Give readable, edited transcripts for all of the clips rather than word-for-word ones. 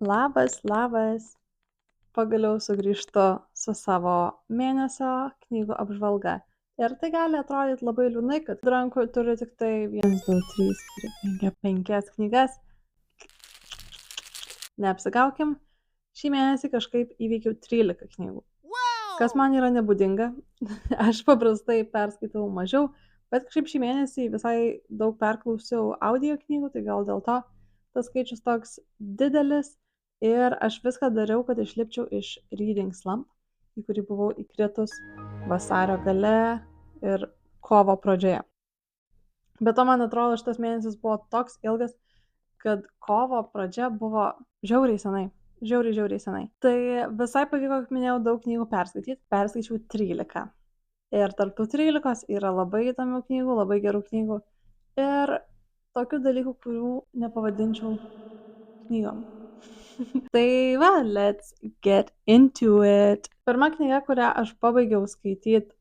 Labas. Pagaliau sugrįžtu su savo mėnesio knygų apžvalga. Ir tai gali atrodyti labai liūdnai, kad rankų turiu tik tai 1, 2, 3, 4, 5 knygas. Neapsigaukim, šį mėnesį kažkaip įveikiau 13 knygų. Kas man yra nebūdinga, aš paprastai perskaitau mažiau, bet kažkaip šį mėnesį visai daug perklausiau audio knygų, tai gal dėl to tas skaičius toks didelis. Ir aš viską dariau, kad išlipčiau iš reading slump, į kurį buvau įkritus vasario gale ir kovo pradžioje. Bet to man atrodo, šitas mėnesis buvo toks ilgas, kad kovo pradžia buvo žiauriai senai. Tai visai pavyko, kaip minėjau, daug knygų perskaityti. Perskaičiau 13. Ir tarp tų 13 yra labai įdomių knygų, labai gerų knygų. Ir tokių dalykų, kurių nepavadinčiau knygom. Tai va, let's get into it. Pirma knyga, kurią aš pabaigiau skaityti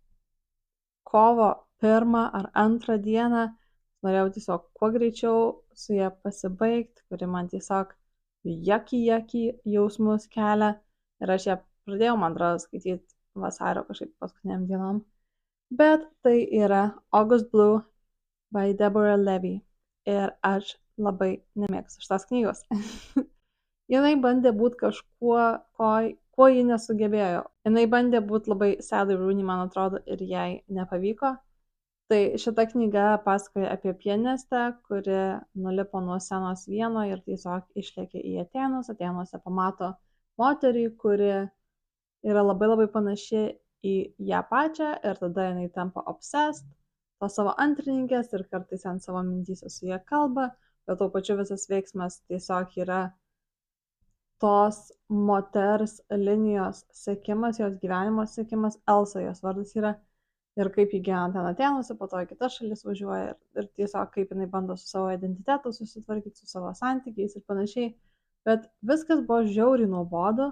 kovo 1 ar 2 dieną, norėjau tiesiog kuo greičiau su ją pasibaigti, kuri man tiesiog jaki jausmus kelia. Ir aš ją pradėjau, man atrodo, skaityti vasario kažkaip paskutiniam dienom. Bet tai yra August Blue by Deborah Levy. Ir aš labai nemėgstu šitos knygos. Jinai bandė būti kažkuo, kuo ji nesugebėjo. Jinai bandė būti labai Sally Rooney, man atrodo, ir jai nepavyko. Tai šita knyga pasakoja apie pianistę, kuri nulipo nuo scenos vieno ir tiesiog išlėkė į Atėnus. Atėnuose pamato moterį, kuri yra labai panaši į ją pačią, ir tada jinai tampa obsessed to savo antrininkės ir kartais ant savo mintyse su ją kalba, bet tuo pačiu visas veiksmas tiesiog yra tos moters linijos sekimas, jos gyvenimo sekimas. Elsa jos vardas yra, ir kaip ji gyvena ten Atėnuose, po to į kitas šalis važiuoja ir tiesiog kaip jinai bando su savo identitetu susitvarkyti, su savo santykiais ir panašiai. Bet viskas buvo žiauriai nuobodu.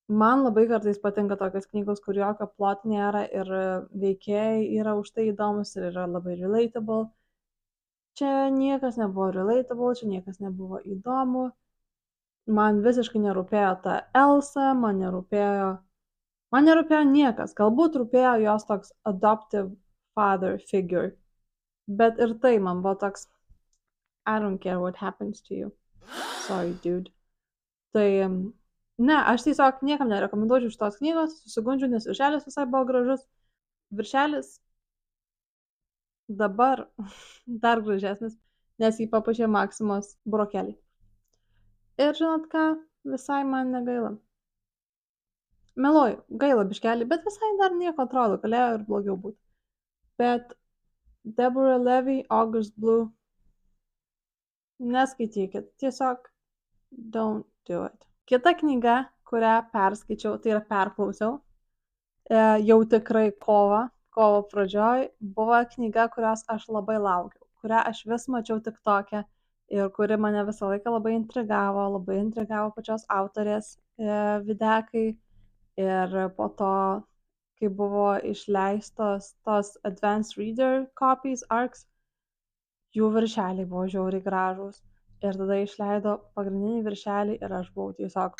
Man labai kartais patinka tokios knygos, kur jokio plot nėra ir veikėjai yra už tai įdomus ir yra labai relatable. Čia niekas nebuvo relatable, čia niekas nebuvo įdomu. Man visiškai nerūpėjo ta Elsa, man nerūpėjo niekas. Galbūt rūpėjo jos toks adoptive father figure. Bet ir tai man buvo toks I don't care what happens to you. Sorry, dude. Tai ne, aš tiesiog niekam nerekomenduočiau šitos knygos, susigundžiu, nes viršelis visai buvo gražus. Viršelis dabar dar gražesnis, nes jį papuošė Maksimos brokeliai. Ir žinot ką, visai man negaila. Meluoju, gaila biškelį, bet visai dar nieko atrodo, galėjo ir blogiau būti. Bet Deborah Levy, August Blue, neskaitykit, tiesiog don't do it. Kita knyga, kurią perskaičiau, tai yra perklausiau, jau tikrai kovo pradžioj, buvo knyga, kurios aš labai laukiau, kurią aš vis mačiau TikTok'e ir kuri mane visą laiką labai intrigavo pačios autorės videkai. Ir po to, kai buvo išleistos tos Advanced Reader copies, ARCs, jų viršeliai buvo žiauriai gražūs. Ir tada išleido pagrindinį viršelį ir aš buvau tiesiog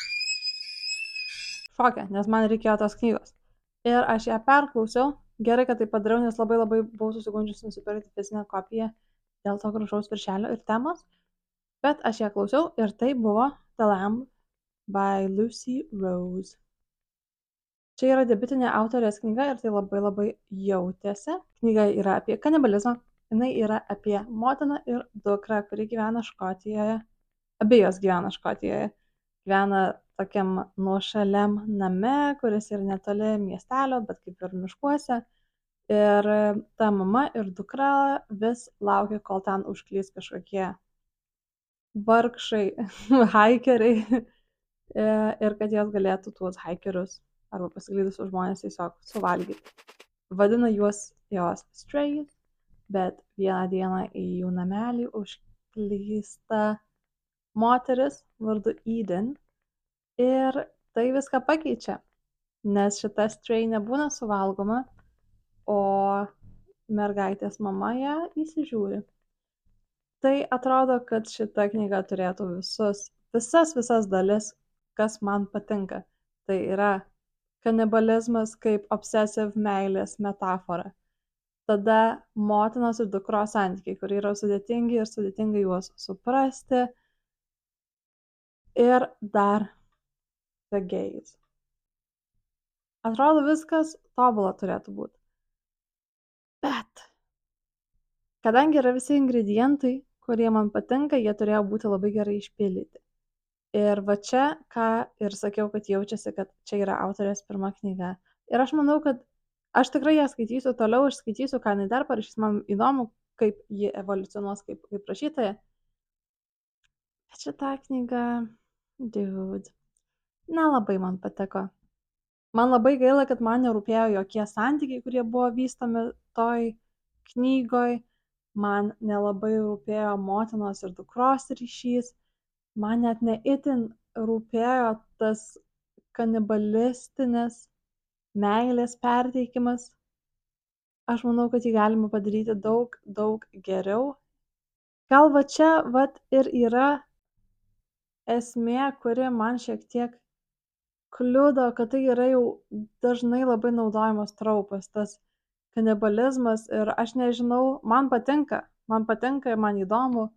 šoke, nes man reikėjo tos knygos. Ir aš ją perklausiau. Gerai, kad tai padariau, nes labai buvau susigundžiusi nusipirkti fizinę kopiją dėl to gražaus viršelio ir temos. Bet aš ją klausiau ir tai buvo The Lamb by Lucy Rose. Čia yra debiutinė autorės knyga ir tai labai jautėsi. Knyga yra apie kanibalizmą. Jinai yra apie motiną ir dukrą, kuri gyvena Škotijoje. Abi jos gyvena Škotijoje. Gyvena tokiam nuošaliam name, kuris yra netoli miestelio, bet kaip ir miškuose. Ir ta mama ir dukra vis laukia, kol ten užklys kažkokie vargšai haikeriai ir kad jos galėtų tuos haikerius arba pasiklydusius žmonės tiesiog suvalgyti. Vadina juos jos strays, bet vieną dieną į jų namelį užklysta moteris vardu Eden ir tai viską pakeičia, nes šita stray nebūna suvalgoma, o mergaitės mama ją įsižiūri. Tai atrodo, kad šita knyga turėtų visus visas dalis, kas man patinka. Tai yra kanibalizmas kaip obsesive meilės metafora. Tada motinos ir dukros santykiai, kurie yra sudėtingi ir sudėtinga juos suprasti. Ir dar the gays. Atrodo, viskas tobula turėtų būti. Bet kadangi yra visi ingredientai, kurie man patinka, jie turėjo būti labai gerai išpildyti. Ir va čia, ką ir sakiau, kad jaučiasi, kad čia yra autorės pirma knyga. Ir aš manau, kad aš tikrai ją skaitysiu toliau, aš skaitysiu, ką jinai dar parašys, man įdomu, kaip ji evoliucionuos kaip rašytoja. Bet šitą knygą, dude, nelabai man patiko. Man labai gaila, kad man nerūpėjo jokie santykiai, kurie buvo vystomi toj knygoj. Man nelabai rūpėjo motinos ir dukros ryšys. Man net neitin rūpėjo tas kanibalistinis meilės perteikimas. Aš manau, kad jį galima padaryti daug geriau. Gal va čia vat ir yra esmė, kuri man šiek tiek kliudo, kad tai yra jau dažnai labai naudojamas tropas, tas kanibalizmas ir aš nežinau, man patinka ir man įdomu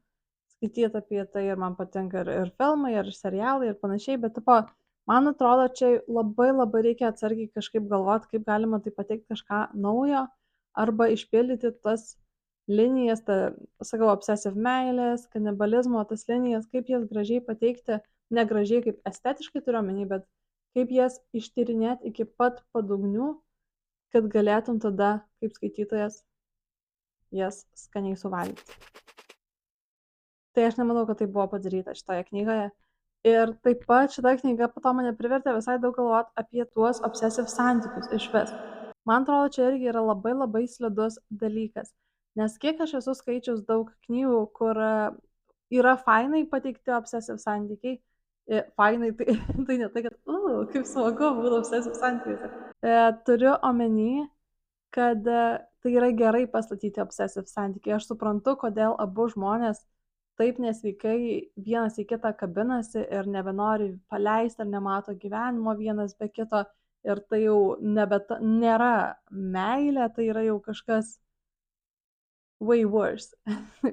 skaityti apie tai ir man patinka ir filmai, ir serialai ir panašiai, bet man atrodo, čia labai reikia atsargiai kažkaip galvoti, kaip galima tai pateikti kažką naujo arba išpildyti tas linijas, sakau, obsesive meilės, kanibalizmo, tas linijas, kaip jas gražiai pateikti, ne gražiai kaip estetiškai turiu omeny, bet kaip jas ištyrinėti iki pat padugnių, kad galėtum tada, kaip skaitytojas, jas skaniai suvalgyti. Tai aš nemanau, kad tai buvo padaryta šitoje knygoje. Ir taip pat šita knyga po to mane privertė visai daug galvoti apie tuos obsesive santykius išvis. Man atrodo, čia irgi yra labai slidus dalykas. Nes kiek aš esu skaičius daug knygų, kur yra fainai pateikti obsesive santykiai. Fainai, tai ne tai, kad, kaip smagu būtų obsesive santykiuose. Turiu omeny, kad tai yra gerai pastatyti obsesive santykiai. Aš suprantu, kodėl abu žmonės taip nesveikai vienas į kitą kabinasi ir nebenori paleisti ar nemato gyvenimo vienas be kito. Ir tai jau nėra meilė, tai yra jau kažkas way worse.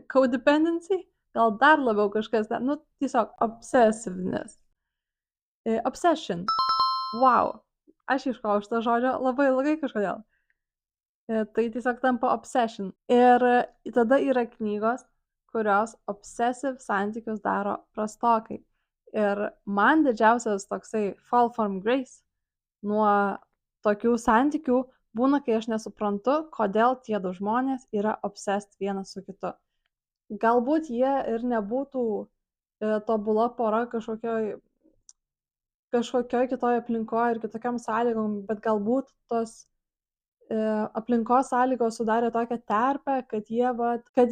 Codependency? Gal dar labiau kažkas, tiesiog obsessiveness. Obsession. Wow. Aš iškau šitą žodžio labai ilgai kažkodėl. Tai tiesiog tampa obsession. Ir tada yra knygos, kurios obsessive santykius daro prastokai. Ir man didžiausias toksai fall from grace nuo tokių santykių būna, kai aš nesuprantu, kodėl tie du žmonės yra obsessed vienas su kitu. Galbūt jie ir nebūtų tobula pora kažkokioj kitoje aplinkoje ir kitokiam sąlygom, bet galbūt tos aplinkos sąlygos sudarė tokią terpę, kad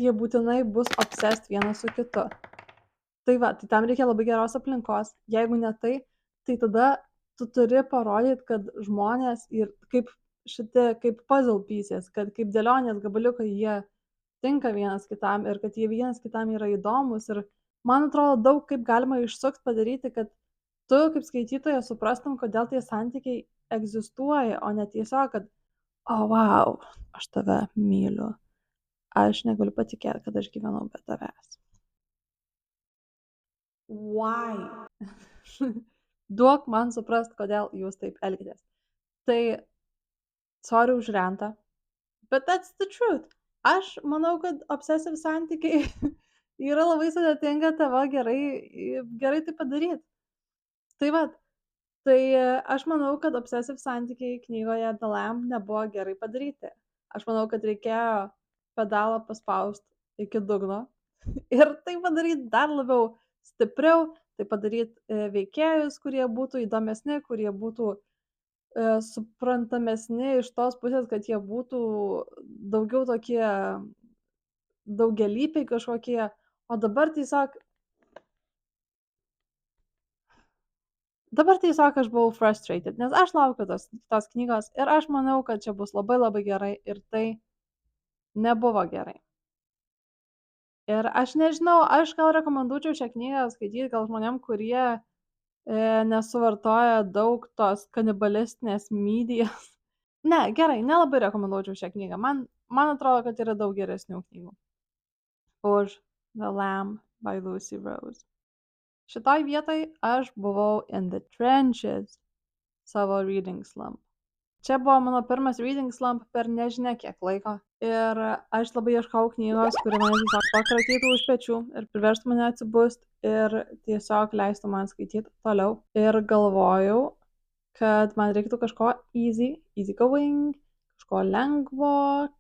jie būtinai bus obsessed vienas su kitu. Tai tam reikia labai geros aplinkos. Jeigu ne tai tada tu turi parodyti, kad žmonės ir kaip puzzle pieces, kad kaip dėlionės gabaliukai jie tinka vienas kitam ir kad jie vienas kitam yra įdomus. Ir man atrodo, daug kaip galima išsukti padaryti, kad tu kaip skaitytojas suprastum, kodėl tie santykiai egzistuoja, o ne tiesiog, kad wow, aš tave myliu. Aš negaliu patikėti, kad aš gyvenau be tavęs. Why? Duok man suprast, kodėl jūs taip elgitės. Tai, sorry už rentą, but that's the truth. Aš manau, kad obsesive santykiai yra labai sudėtinga tave gerai tai padaryti. Tai aš manau, kad obsessive santykiai knygoje The Lamb nebuvo gerai padaryti. Aš manau, kad reikėjo pedalą paspausti iki dugno ir tai padaryti dar labiau stipriau, tai padaryti veikėjus, kurie būtų įdomesni, kurie būtų suprantamesni iš tos pusės, kad jie būtų daugiau tokie daugelypiai kažkokie, o dabar tiesiog aš buvau frustrated, nes aš laukiu tos knygos ir aš manau, kad čia bus labai gerai ir tai nebuvo gerai. Ir aš nežinau, aš gal rekomenduočiau šią knygą skaityti gal žmonėm, kurie nesuvartoja daug tos kanibalistinės mydijos. Ne, gerai, nelabai rekomenduočiau šią knygą. Man atrodo, kad yra daug geresnių knygų už The Lamb by Lucy Rose. Šitoj vietoj aš buvau in the trenches savo reading slump. Čia buvo mano pirmas reading slump per nežinia kiek laiko. Ir aš labai ieškau knygos, kuri mane tiesiog pakratytų už pečių ir priverstų mane atsibust ir tiesiog leistų man skaityti toliau. Ir galvojau, kad man reiktų kažko easy going, kažko lengvo,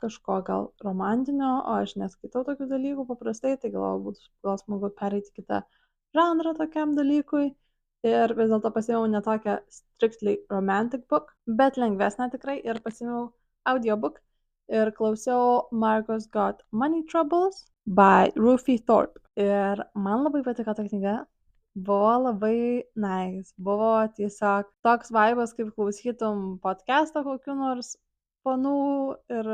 kažko gal romantinio, o aš neskaitau tokių dalykų paprastai, tai galvoju, būtų gal smagu pereiti kitą žanrą tokiam dalykui. Ir vis dėlto pasiėmiau ne tokią strictly romantic book, bet lengvesnę tikrai ir pasiėmiau audiobook ir klausiau Margot's Got Money Troubles by Ruthie Thorpe. Ir man labai patiko ta knyga, buvo labai nice, buvo tiesiog toks vaibas, kaip klausytum podcast'o kokiu nors panų ir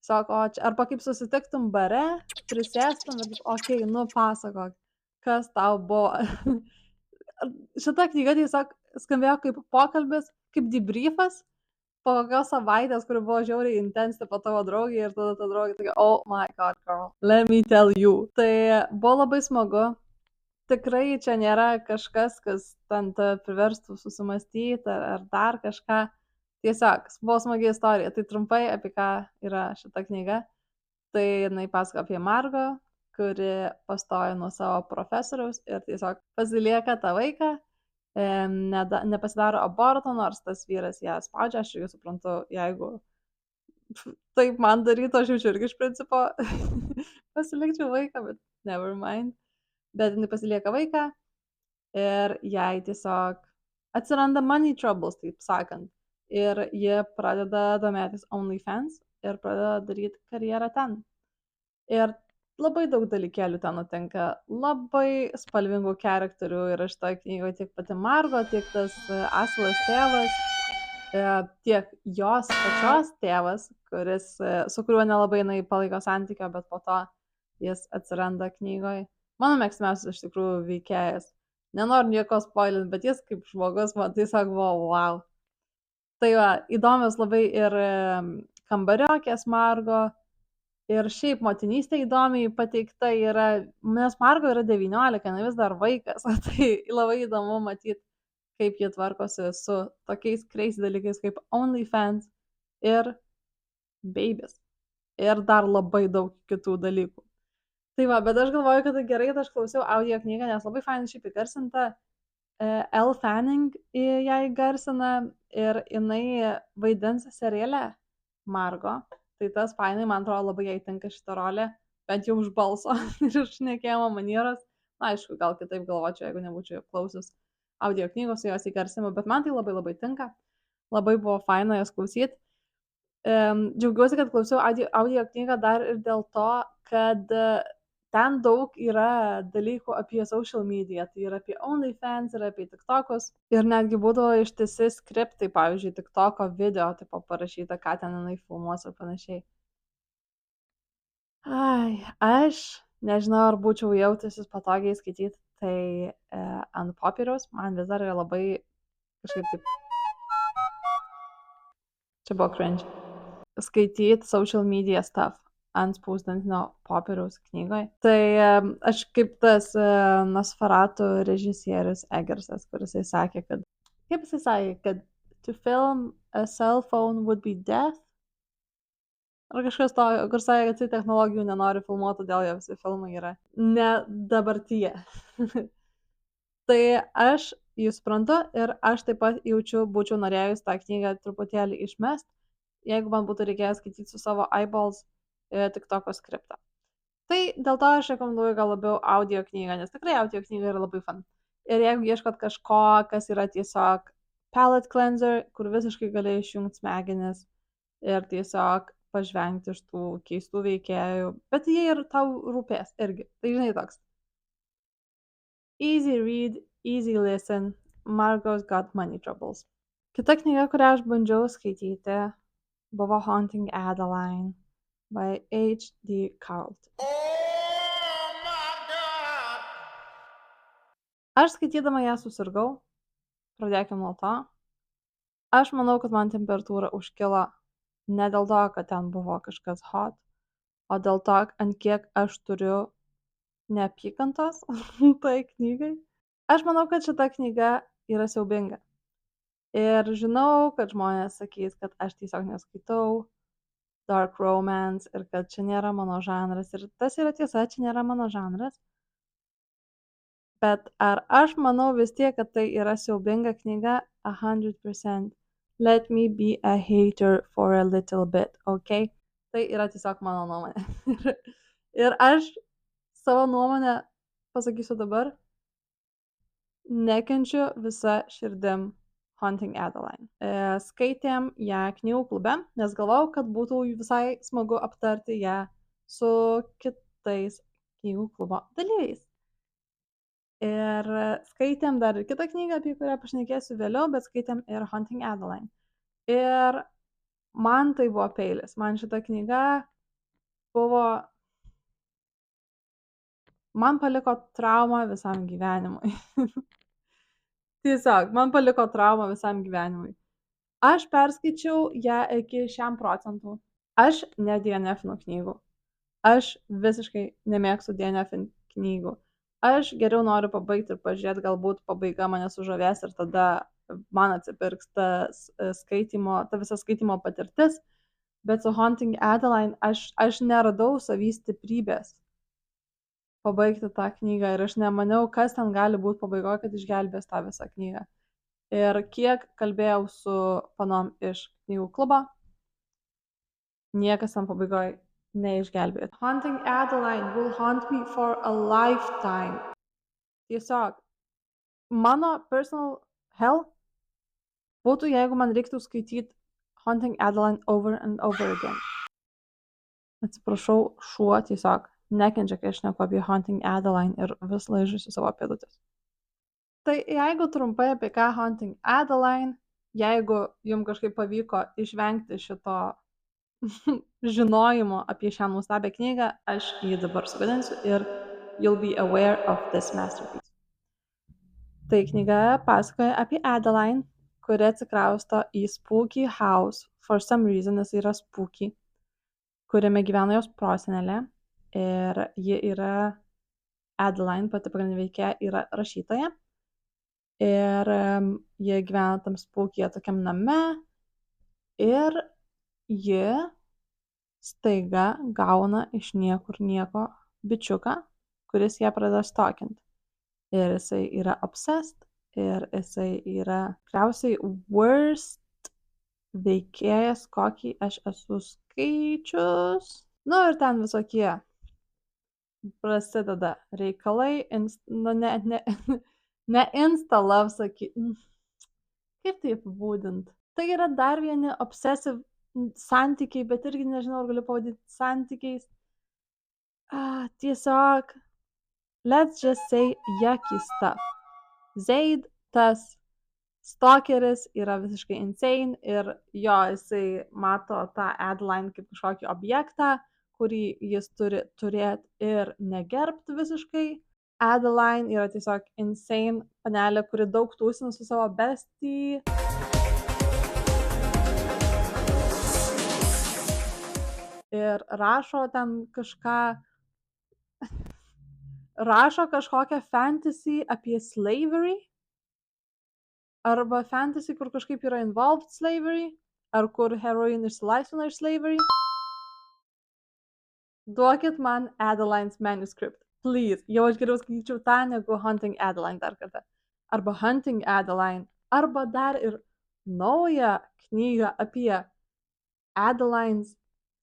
sako, arba kaip susitiktum bare, prisėstum ir okei, pasakok, kas tau buvo. Šita knyga tiesiog skambėjo kaip pokalbis, kaip debriefas po kokios savaitės, kuri buvo žiauriai intensi po tavo draugį ir tada ta draugė tokia, oh my god, girl, let me tell you. Tai buvo labai smagu. Tikrai čia nėra kažkas, kas ten priverstų susimastyti ar dar kažką. Tiesiog buvo smagi istorija. Tai trumpai apie ką yra šita knyga. Tai jinai pasako apie Margot, kuri pastoja nuo savo profesoriaus ir tiesiog pasilieka tą vaiką, nepasidaro aborto, nors tas vyras ją spaudžia, aš irgi suprantu, jeigu taip man darytų, aš jaučiu irgi iš principo pasilikčiau vaiką, bet never mind. Bet jinai pasilieka vaiką ir jai tiesiog atsiranda money troubles, taip sakant. Ir ji pradeda domėtis OnlyFans ir pradeda daryti karjerą ten. Ir labai daug dalykėlių ten nutinka, labai spalvingų charakterių yra šitoje knygoje, tiek pati Margot, tiek tas asilas tėvas, tiek jos pačios tėvas, su kuriuo nelabai jinai palaiko santykio, bet po to jis atsiranda knygoje. Mano mėgstamiausias iš tikrųjų veikėjas. Nenoriu nieko spoilinti, bet jis kaip žmogus, man tiesiog buvo wow. Tai va, įdomios labai ir kambariokės Margot. Ir šiaip motinystė įdomiai pateikta yra, nes Margot yra 19, jinai vis dar vaikas, tai labai įdomu matyti, kaip jie tvarkosi su tokiais crazy dalykais kaip OnlyFans ir babies. Ir dar labai daug kitų dalykų. Tai va, bet aš galvoju, kad gerai, kad aš klausiau audio knygą, nes labai fainai šiaip įgarsinta. Elle Fanning ją įgarsina ir jinai vaidins seriale Margot. Tai tas fainai, man atrodo, labai jai tinka šitą rolę, bent jau už balso ir už šnekėjimo manieros. Na, aišku, gal kitaip galvočiau, jeigu nebūčiau klausius audio knygos, jos įgarsimo, bet man tai labai labai tinka. Labai buvo faina jos klausyti. Džiaugiuosi, kad klausiau audio knygą dar ir dėl to, kad ten daug yra dalykų apie social media, tai yra apie OnlyFans, yra apie TikTokus ir netgi būdavo ištisi skriptai, pavyzdžiui, TikToko video, tipo parašyta, ką ten jinai filmuos ir panašiai. Ai, aš nežinau, ar būčiau jautusis patogiai skaityti tai ant popieriaus, man vis dar yra labai kažkaip taip. Čia buvo cringe. Skaityti social media stuff ant spausdintinio popieriaus knygoje. Tai aš kaip tas Nosferatu režisierius Eggersas, kuris sakė, kad, kaip jisai sakė, kad to film a cell phone would be death. Ar kažkas to, kur sakė, kad technologijų nenori filmuoti, todėl jo visi filmai yra ne dabartyje. Tai aš jį suprantu ir aš taip pat būčiau norėjus tą knygą truputėlį išmest, jeigu man būtų reikėjęs skaityti su savo eyeballs TikToko skriptą. Tai dėl to aš rekomenduoju gal labiau audio knygą, nes tikrai audio knyga yra labai fun. Ir jeigu ieškot kažko, kas yra tiesiog palate cleanser, kur visiškai gali išjungti smegenis ir tiesiog pažvengti iš tų keistų veikėjų, bet jie ir tau rūpės irgi. Tai žinai toks. Easy read, easy listen, Margot's Got Money Troubles. Kita knyga, kurią aš bandžiau skaityti, buvo Haunting Adeline by H.D. Carlton. Aš skaitydama ją susirgau, pradėkim nuo to. Aš manau, kad man temperatūra užkilo ne dėl to, kad ten buvo kažkas hot, o dėl to, ant kiek aš turiu neapykantos tai knygai. Aš manau, kad šita knyga yra siaubinga. Ir žinau, kad žmonės sakys, kad aš tiesiog neskaitau dark romance ir kad čia nėra mano žanras. Ir tas yra tiesa, čia nėra mano žanras. Bet ar aš manau vis tiek, kad tai yra siaubinga knyga? 100%. Let me be a hater for a little bit, ok? Tai yra tiesiog mano nuomonė. Ir aš savo nuomonę pasakysiu dabar. Nekenčiu visa širdim Haunting Adeline. Skaitėm ją knygų klube, nes galvojau, kad būtų visai smagu aptarti ją su kitais knygų klubo dalyviais. Ir skaitėm dar ir kitą knygą, apie kurią pašnekėsiu vėliau, bet skaitėm ir Haunting Adeline. Ir man tai buvo peilis. Man šita knyga buvo... Man paliko traumą visam gyvenimui. Tiesiog, man paliko traumą visam gyvenimui. Aš perskaičiau ją iki 100%. Aš ne-DNF-inu knygų. Aš visiškai nemėgstu DNF-int knygų. Aš geriau noriu pabaigti ir pažiūrėti, galbūt pabaiga mane sužavės ir tada man atsipirks ta visa skaitymo patirtis. Bet su Haunting Adeline aš neradau savy stiprybės pabaigti tą knygą ir aš nemaniau, kas ten gali būti pabaigoje, kad išgelbės tą visą knygą. Ir kiek kalbėjau su panom iš knygų klubo, niekas ten pabaigoje neišgelbėjo. Haunting Adeline will haunt me for a lifetime. Tiesiog, mano personal hell būtų, jeigu man reiktų skaityti Haunting Adeline over and over again. Atsiprašau, šuo tiesiog nekenčia, kai aš šneku apie Haunting Adeline ir vis laižusiu savo pėdutės. Tai jeigu trumpai apie ką Haunting Adeline, jeigu jums kažkaip pavyko išvengti šito žinojimo apie šią nuostabią knygą, aš jį dabar sugadinsiu ir you'll be aware of this masterpiece. Tai knyga pasakoja apie Adeline, kuri atsikrausto į spooky house, for some reason jis yra spooky, kuriame gyvena jos prosenelė ir ji yra Adeline, pati pagrindinė veikėja, yra rašytoja ir ji gyvena tam spookyje tokiam name ir ji staiga gauna iš niekur nieko bičiuką, kuris ją pradeda stalkint. Ir jisai yra obsessed ir jisai yra tikriausiai worst veikėjas, kokį aš esu skaičius. Nu ir ten visokie prasideda reikalai, ne insta love sakyti. Kaip tai apibūdint? Tai yra dar vieni obsessive santykiai, bet irgi nežinau, ar galiu pavadinti santykiais. Tiesiog, let's just say yucky stuff. Zaid, tas stalkeris, yra visiškai insane ir jo, jisai mato tą Adeline kaip kažkokį objektą, kurį jis turi turėti ir negerbti visiškai. Adeline yra tiesiog insane panelė, kuri daug tūsina su savo bestie. Ir rašo ten kažkokią fantasy apie slavery. Arba fantasy, kur kažkaip yra involved slavery. Ar kur heroine išsilaisvina iš slavery. Duokit man Adeline's manuscript. Please. Jau aš geriau skaityčiau tą negu Haunting Adeline dar kartą. Arba Hunting Adeline. Arba dar ir naują knygą apie Adeline's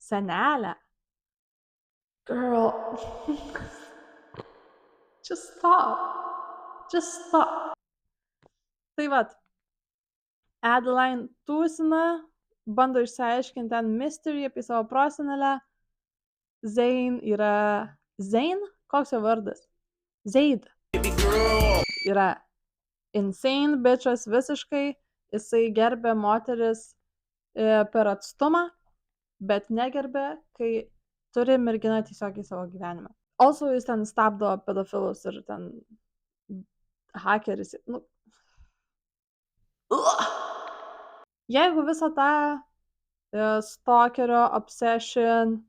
senelę. Girl. Just stop. Just stop. Tai vat. Adeline tūsina, bando išsiaiškinti ten mystery apie savo prosenelę. Zayn yra... Zayn? Koks jo vardas? Zaid. Yra insane bitchas visiškai. Jisai gerbė moteris per atstumą, bet negerbė, kai turi merginą tiesiog į savo gyvenimą. Also, jis ten stabdo pedofilus ir ten hakeris. Nu. Jeigu visą tą stalkerio obsession,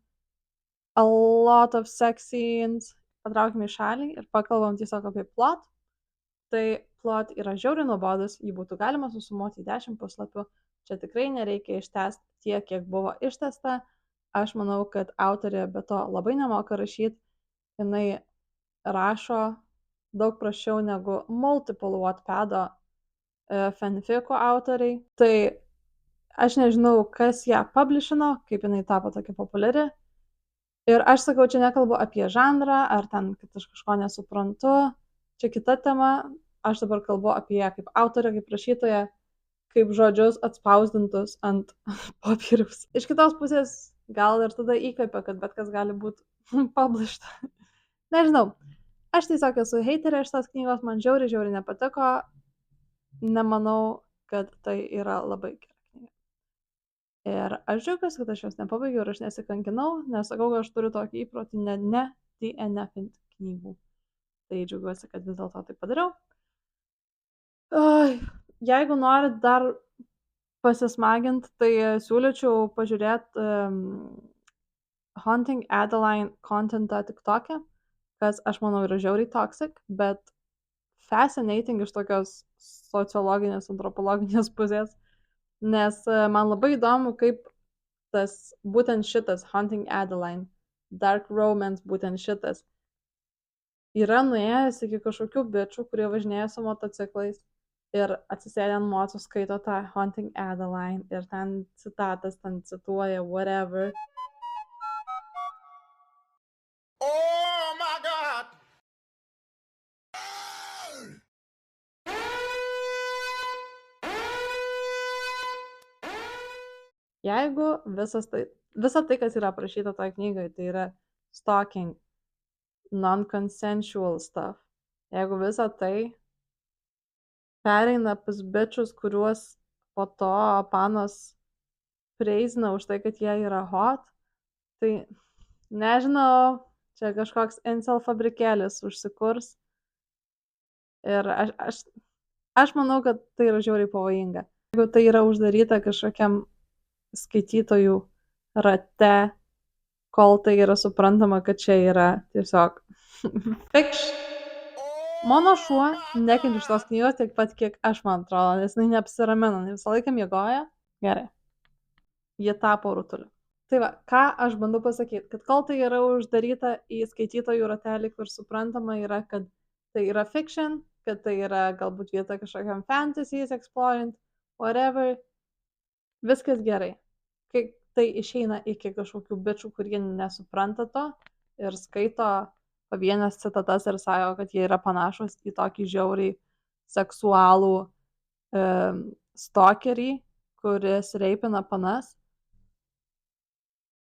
a lot of sex scenes patraukime į šalį ir pakalbam tiesiog apie plot, tai plot yra žiauriai nuobodus, jį būtų galima susumuoti į 10 puslapių, čia tikrai nereikia ištęsti tiek, kiek buvo ištęsta. Aš manau, kad autorė be to labai nemoka rašyti, jinai rašo daug prasčiau negu multiple Wattpado fanfico autoriai. Tai aš nežinau, kas ją publishino, kaip jinai tapo tokia populiari. Ir aš sakau, čia nekalbu apie žanrą, ar ten, kad aš kažko nesuprantu. Čia kita tema. Aš dabar kalbu apie ją kaip autorę, kaip rašytoją, kaip žodžius atspausdintus ant popieriaus. Iš kitos pusės gal ir tada įkvepia, kad bet kas gali būti published. Nežinau. Aš tiesiog esu haterė šitos knygos, man žiauriai nepatiko. Nemanau, kad tai yra labai gera knyga. Ir aš džiaugiuosi, kad aš jos nepabaigiau ir aš nesikankinau, nes sakau, kad aš turiu tokį įprotį ne DNF-inti knygų. Tai džiaugiuosi, kad vis dėlto tai padariau. Jeigu norit dar pasismaginti, tai siūlyčiau pažiūrėti Haunting Adeline contentą TikTok'e, kas aš manau yra žiauriai toxic, bet fascinating iš tokios sociologinės, antropologinės pusės, nes man labai įdomu, kaip tas būtent šitas Haunting Adeline, Dark Romance būtent šitas, yra nuėjęs iki kažkokių bičių, kurie važinėja su motociklais ir atsisėdę ant moco skaito tą Haunting Adeline ir ten citatas, ten cituoja whatever. Oh my God! Jeigu visa tai, kas yra aprašyta toje knygoje, tai yra stalking, non-consensual stuff. Jeigu visa tai pereina pas bičius, kuriuos po to panos preizina už tai, kad jie yra hot, tai nežinau, čia kažkoks incel fabrikėlis užsikurs. Ir aš manau, kad tai yra žiauriai pavojinga. Jeigu tai yra uždaryta kažkokiam skaitytojų rate, kol tai yra suprantama, kad čia yra tiesiog fiction. Mano šuo nekenčia šitos knygos tiek pat, kiek aš, man atrodo, nes jinai neapsiramina, visą laiką miegoja. Gerai. Ji tapo rutuliu. Tai va, ką aš bandau pasakyti, kad kol tai yra uždaryta į skaitytojų ratelį, kur suprantama yra, kad tai yra fiction, kad tai yra galbūt vieta kažkokiam fantasies, exploring, whatever, viskas gerai. Kai tai išeina iki kažkokių bičių, kurie nesupranta to ir skaito pavienes citatas ir sako, kad jie yra panašus į tokį žiauriai seksualų stalkerį, kuris reipina panas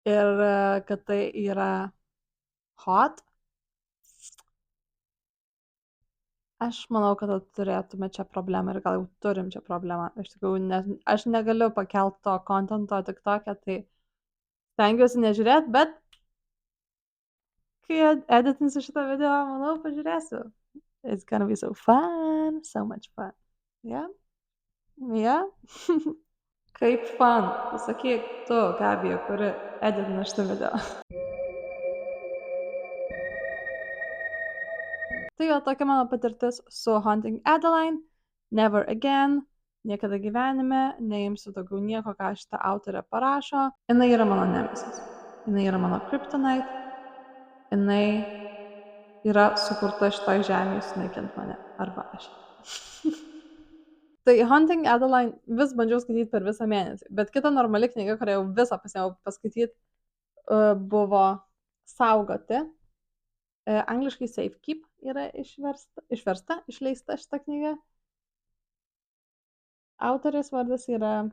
ir kad tai yra hot. Aš manau, kad turėtume čia problemą ir gal jau turim čia problemą. Iš tikrųjų, aš negaliu pakelti to kontento TikTok'e, tai stengiuosi nežiūrėti, bet kai editinsiu šitą video, manau, pažiūrėsiu. It's gonna be so fun, so much fun. Yeah? Yeah? Kaip fun. Pasakyk tu, Gabija, kuri editina šitą video. Tai jo tokia mano patirtis su Haunting Adeline. Never again. Niekada gyvenime neimsiu daugiau nieko, ką šitą autorę parašo. Jinai yra mano nemesis. Jinai yra mano kryptonite. Jinai yra sukurta šitoj žemėje sunaikint mane. Arba aš. Tai Haunting Adeline vis bandžiau skaityti per visą mėnesį. Bet kita normali knyga, kurią jau visą pasiėmiau paskaityti, buvo Saugoti. Angliškai Safekeep yra išleista šitą knygą. Autorės vardas yra.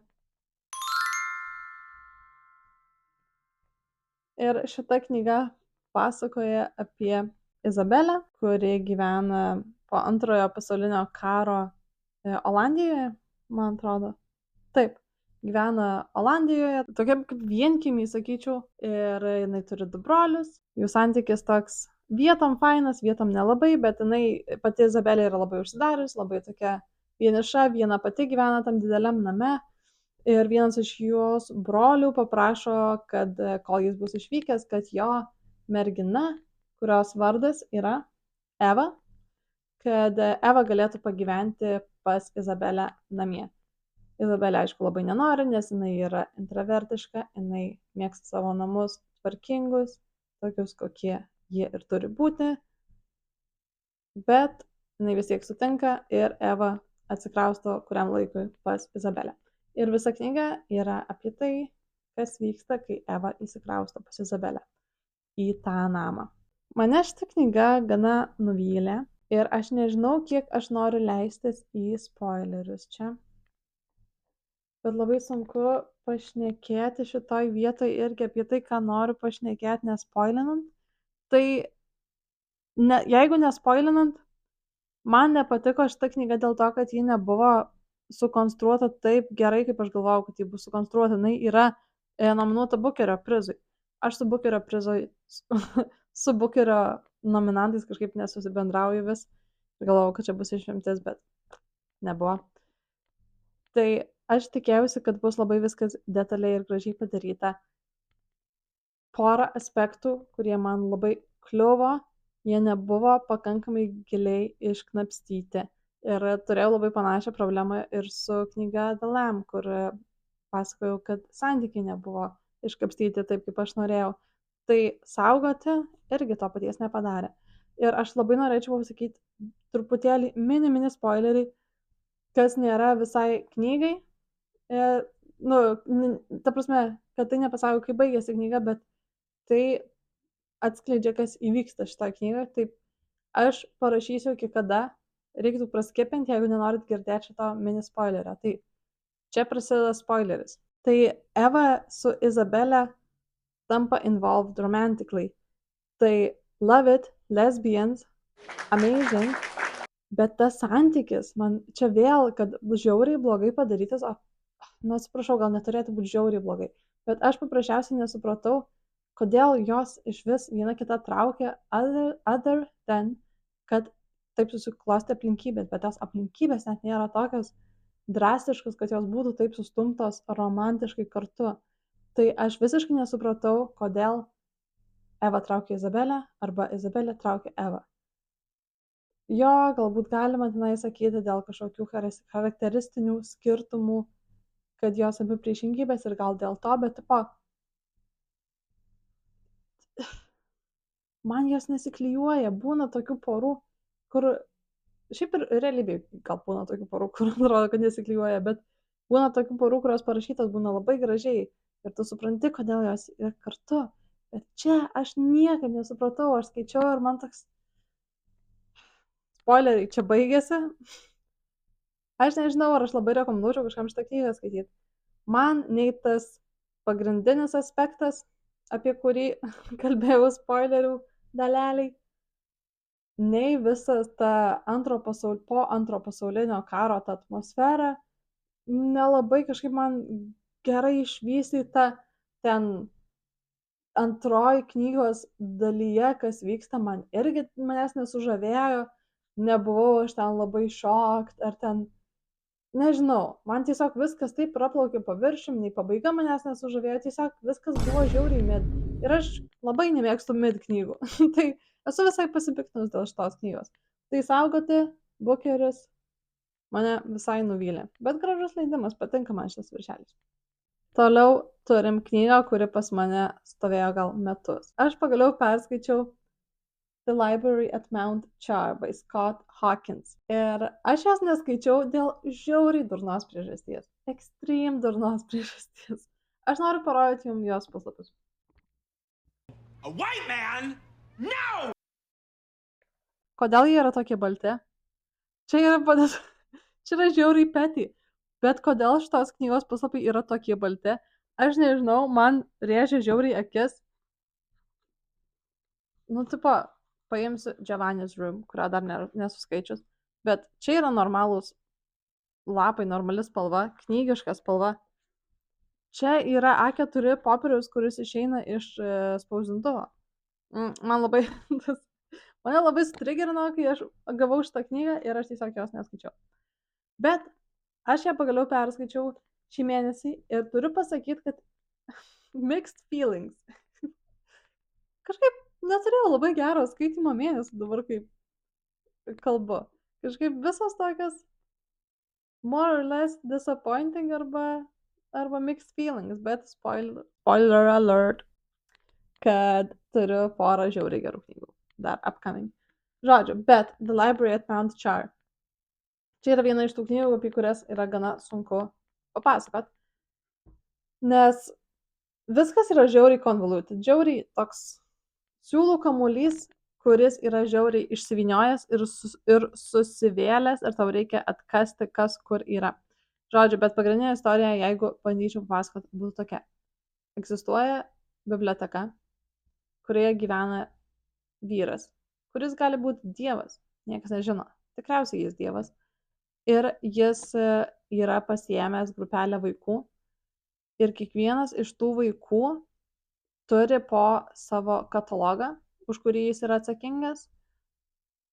Ir šita knyga pasakoja apie Izabelę, kuri gyvena po antrojo pasaulinio karo Olandijoje, man atrodo. Taip, gyvena Olandijoje, tokia kaip vienkimiai, sakyčiau, ir jinai turi 2 brolius. Jų santykis toks vietom fainas, vietom nelabai, bet jinai pati Izabelė yra labai užsidarius, labai tokia vieniša, viena pati gyvena tam dideliam name. Ir vienas iš jos brolių paprašo, kad kol jis bus išvykęs, kad jo mergina, kurios vardas yra Eva, kad Eva galėtų pagyventi pas Izabelę namie. Izabelė, aišku, labai nenori, nes jinai yra intravertiška, jinai mėgsta savo namus tvarkingus, tokius, kokie jie ir turi būti, bet jinai vis tiek sutinka ir Eva atsikrausto kuriam laikui pas Izabelę. Ir visa knyga yra apie tai, kas vyksta, kai Eva įsikrausto pas Izabelę į tą namą. Mane šita knyga gana nuvylė ir aš nežinau, kiek aš noriu leistis į spoilerius čia. Bet labai sunku pašnekėti šitoj vietoj irgi apie tai, ką noriu pašnekėti nespoilinant. Tai jeigu nespoilinant, man nepatiko šita knyga dėl to, kad ji nebuvo sukonstruota taip gerai, kaip aš galvojau, kad ji bus sukonstruota. Jinai yra nominuota Bukerio prizui. Aš su Bukerio prizui, su Bukerio nominantais kažkaip nesusibendrauju vis. Galvojau, kad čia bus išimtis, bet nebuvo. Tai aš tikėjausi, kad bus labai viskas detaliai ir gražiai padaryta. Porą aspektų, kurie man labai kliuvo, jie nebuvo pakankamai giliai išknapstyti. Ir turėjau labai panašią problemą ir su knyga The Lamb, kur pasakojau, kad santykiai nebuvo iškapstyti taip, kaip aš norėjau. Tai saugoti irgi to paties nepadarė. Ir aš labai norėčiau pasakyti truputėlį mini spoilerį, kas nėra visai knygai. Ta prasme, kad tai nepasako, kaip baigėsi knyga, bet tai atskleidžia, kas įvyksta šitą knygą. Taip, aš parašysiu, iki kada reiktų praskipinti, jeigu nenorit girdėti šito mini spoilerio. Tai čia prasideda spoileris. Tai Eva su Izabelė tampa involved romantically. Tai love it, lesbians, amazing. Bet tas santykis, man čia vėl, kad žiauriai blogai padarytas, atsiprašau, gal neturėtų būti žiauriai blogai, bet aš paprasčiausiai nesupratau, kodėl jos iš vis viena kitą traukia, other than, kad taip susiklosti aplinkybės, bet tos aplinkybės net nėra tokios drastiškos, kad jos būtų taip sustumtos romantiškai kartu. Tai aš visiškai nesupratau, kodėl Eva traukia Izabelę arba Izabelė traukia Evą. Jo, galbūt galima tenai sakyti dėl kažkokių charakteristinių skirtumų, kad jos abi priešingybės ir gal dėl to, bet man jos nesiklijuoja. Būna tokių porų, kur šiaip ir realybėje gal būna tokių porų, kur atrodo, kad nesiklijuoja, bet būna tokių porų, kurios parašytos būna labai gražiai ir tu supranti, kodėl jos yra kartu. Bet čia aš niekaip nesupratau, aš skaičiau ir man toks spoileriai čia baigėsi. Aš nežinau, ar aš labai rekomenduočiau kažkam šitą knygą skaityti. Man nei tas pagrindinis aspektas, apie kurį kalbėjau spoilerių daleliai, nei visas ta po antro pasaulinio karo ta atmosfera nelabai kažkaip man gerai išvystyta. Ten antroji knygos dalyje, kas vyksta, manęs nesužavėjo. Nebuvau aš ten labai šokt, ar ten, nežinau, man tiesiog viskas taip praplaukė paviršium, nei pabaiga manęs nesužavėjo, tiesiog viskas buvo žiauriai mid. Ir aš labai nemėgstu mid knygų. Tai esu visai pasipiktinus dėl šitos knygos. Tai saugoti, Bukeris mane visai nuvylė. Bet gražus leidimas, patinka man šis viršelis. Toliau turim knygą, kuri pas mane stovėjo gal metus. Aš pagaliau perskaičiau The Library at Mount Char by Scott Hawkins. Ir aš jos neskaičiau dėl žiauriai durnos priežasties. Extreme durnos priežasties. Aš noriu parodyti jums jos puslapius. A white man? No! Kodėl jie yra tokie balti? Čia yra žiauriai petty. Bet kodėl šitos knygos puslapiai yra tokie balti? Aš nežinau, man rėžia žiauriai akis. Paimsiu Giovanni's Room, kurią dar nesuskaičius, bet čia yra normalūs lapai, normali spalva, knygiška spalva. Čia yra A4 popieriaus, kuris išeina iš spausdintuvo. Man labai tas Mane labai sutrigerino, kai aš gavau šitą knygą ir aš tiesiog jos neskaičiau. Bet aš ją pagaliau perskaičiau šį mėnesį ir turiu pasakyti, kad mixed feelings. Kažkaip neturėjau labai gero skaitimo mėnesį dabar, kaip kalbu. Kažkaip visos tokios more or less disappointing arba mixed feelings, bet spoiler alert, kad turiu porą žiauriai gerų knygų dar upcoming. Žodžiu, bet The Library at Mount Char. Čia yra viena iš tų knygų, apie kurias yra gana sunku papasakot, nes viskas yra žiauriai convoluted, žiauriai toks siūlų kamuolys, kuris yra žiauriai išsivyniojęs ir susivėlęs ir tau reikia atkasti, kas kur yra. Žodžiu, bet pagrindinė istorija, jeigu bandyčiau papasakot, būtų tokia. Egzistuoja biblioteka, kurioje gyvena vyras, kuris gali būti dievas, niekas nežino, tikriausiai jis dievas. Ir jis yra pasiėmęs grupelę vaikų ir kiekvienas iš tų vaikų turi po savo katalogą, už kurį jis yra atsakingas.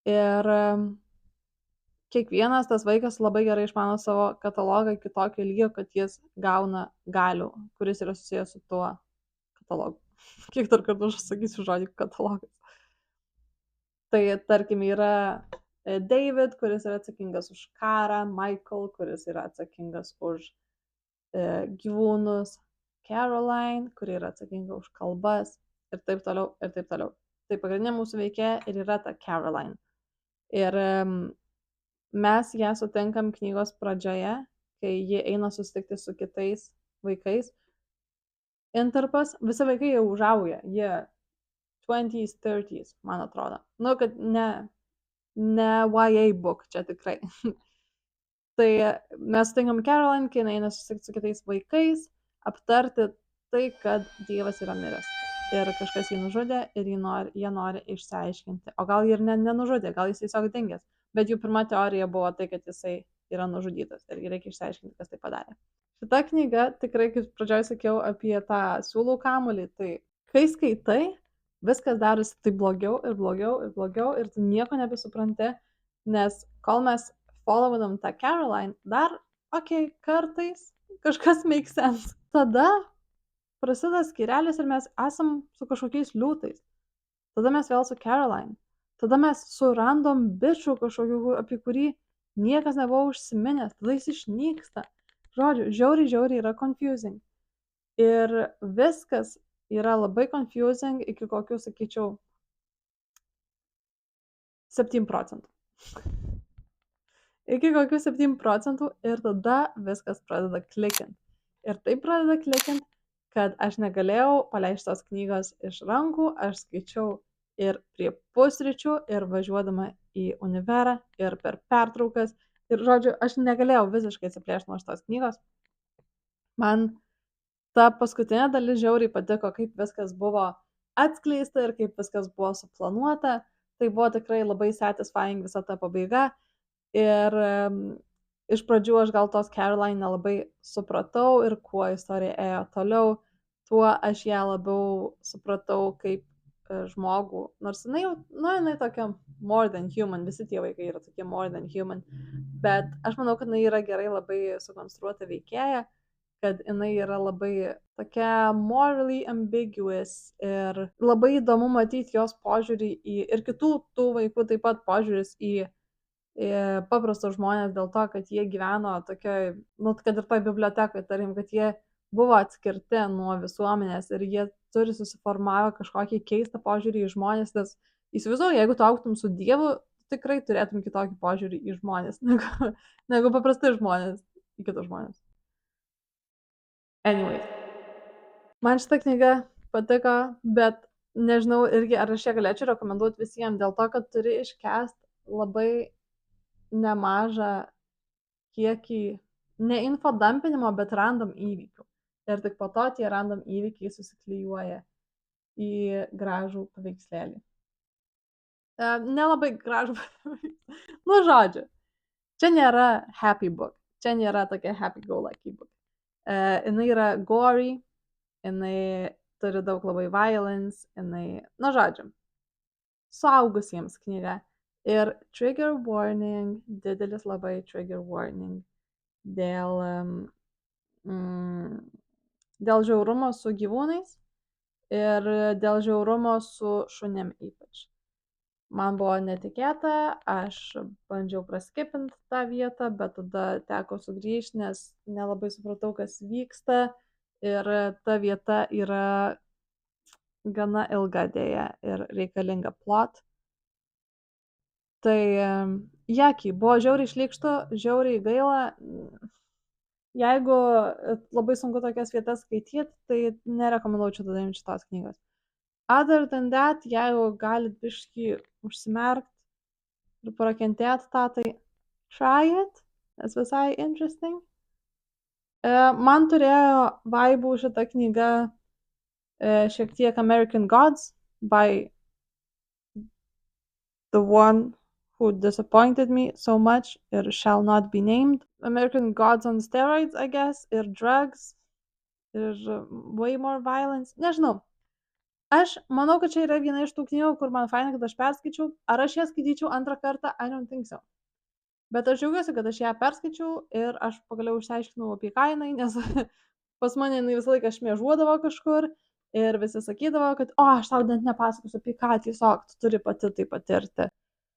Ir kiekvienas tas vaikas labai gerai išmano savo katalogą iki tokio lygio, kad jis gauna galių, kuris yra susijęs su tuo katalogu. Kiek dar kartų aš sakysiu žodį katalogas. Tai tarkim yra David, kuris yra atsakingas už karą, Michael, kuris yra atsakingas už gyvūnus, Caroline, kuri yra atsakinga už kalbas ir taip toliau, ir taip toliau. Tai pagrindinė mūsų veikėja ir yra ta Caroline. Ir mes ją sutinkam knygos pradžioje, kai ji eina susitikti su kitais vaikais. Intarpas, visi vaikai jau užauja, jie 20s, 30s, man atrodo. Nu, kad ne YA book, čia tikrai. Tai mes sutinkam Caroline, kai eina susitikti su kitais vaikais, aptarti tai, kad Dievas yra miręs. Ir kažkas jį nužudė ir jie nori išsiaiškinti. O gal jį ir nenužudė, gal jis tiesiog dingęs. Bet jų pirma teorija buvo tai, kad jisai yra nužudytas ir reikia išsiaiškinti, kas tai padarė. Šita knyga, tikrai, kaip pradžioj sakiau apie tą siūlų kamuolį, tai kai skaitai, viskas darosi taip blogiau ir blogiau ir blogiau ir tu nieko nebesupranti, nes kol mes followinam tą Caroline, dar, kartais kažkas make sense. Tada prasideda skyrelis ir mes esam su kažkokiais liūtais. Tada mes vėl su Caroline. Tada mes su random bičiu kažkokiu, apie kurį niekas nebuvo užsiminęs. Tada jis išnyksta. Žodžiu, žiauriai yra confusing. Ir viskas yra labai confusing iki kokių, sakyčiau, 7%. Iki kokių 7% ir tada viskas pradeda klikint. Ir tai pradeda klikint, kad aš negalėjau paleisti tos knygos iš rankų, aš skaičiau ir prie pusryčių, ir važiuodama į univerą, ir per pertraukas. Ir žodžiu, aš negalėjau visiškai atsiplėšti nuo šitos knygos. Man ta paskutinė dalis žiauriai patiko, kaip viskas buvo atskleista ir kaip viskas buvo suplanuota. Tai buvo tikrai labai satisfying visa ta pabaiga. Ir iš pradžių aš gal tos Caroline nelabai supratau ir kuo istorija ėjo toliau, tuo aš ją labiau supratau kaip žmogų. Nors jinai tokia more than human, visi tie vaikai yra tokie more than human, bet aš manau, kad jinai yra gerai labai sukonstruota veikėja, kad jinai yra labai tokia morally ambiguous ir labai įdomu matyti jos požiūrį ir kitų tų vaikų taip pat požiūris į paprastus žmonės dėl to, kad jie gyveno tokioj, kad ir toj bibliotekoje, tarim, kad jie buvo atskirti nuo visuomenės ir jie turi susiformavę kažkokį keistą požiūrį į žmonės, nes įsivaizduoju, jeigu tu augtum su Dievu, tikrai turėtum kitokį požiūrį į žmonės, negu paprastai žmonės į kitus žmonės. Anyway, man šita knyga patiko, bet nežinau irgi, ar aš ją galėčiau rekomenduoti visiems, dėl to, kad turi iškęst labai nemažą kiekį ne infodumpinimo, bet random įvykių. Ir tik po to tie random įvykiai susiklijuoja į gražų paveikslėlį. Nelabai gražų paveikslėlį. Nu, žodžiu, čia nėra happy book. Čia nėra tokia happy-go-lucky book. Jinai yra gory, jinai turi daug labai violence, jinai, nu, žodžiu, suaugusiems knyga. Ir trigger warning, didelis labai trigger warning dėl, dėl žiaurumo su gyvūnais ir dėl žiaurumo su šunim ypač. Man buvo netikėta, aš bandžiau praskipinti tą vietą, bet tada teko sugrįžti, nes nelabai supratau, kas vyksta ir ta vieta yra gana ilga dėja ir reikalinga plot. Tai jaki, buvo žiauriai šlykštu, žiauriai gaila. Jeigu labai sunku tokias vietas skaityti, tai nerekomenduočiau tada imti šitos knygos. Other than that, jeigu galit biškį užsimerkt ir prakentėt tą, tai try it, nes visai interesting. Man turėjo vaibų šitą knygą šiek tiek American Gods by the one who disappointed me so much ir shall not be named. American Gods on steroids, I guess, ir drugs, ir way more violence. Nežinau. Aš manau, kad čia yra viena iš tų knygų, kur man faina, kad aš perskaičiau. Ar aš ją skaityčiau antrą kartą? I don't think so. Bet aš džiaugiuosi, kad aš ją perskaičiau ir aš pagaliau išsiaiškinau apie ką jinai, nes pas mane jinai visą laiką šmėžuodavo kažkur ir visi sakydavo, kad aš tau net nepasakosiu apie ką, tiesiog tu turi pati tai patirti.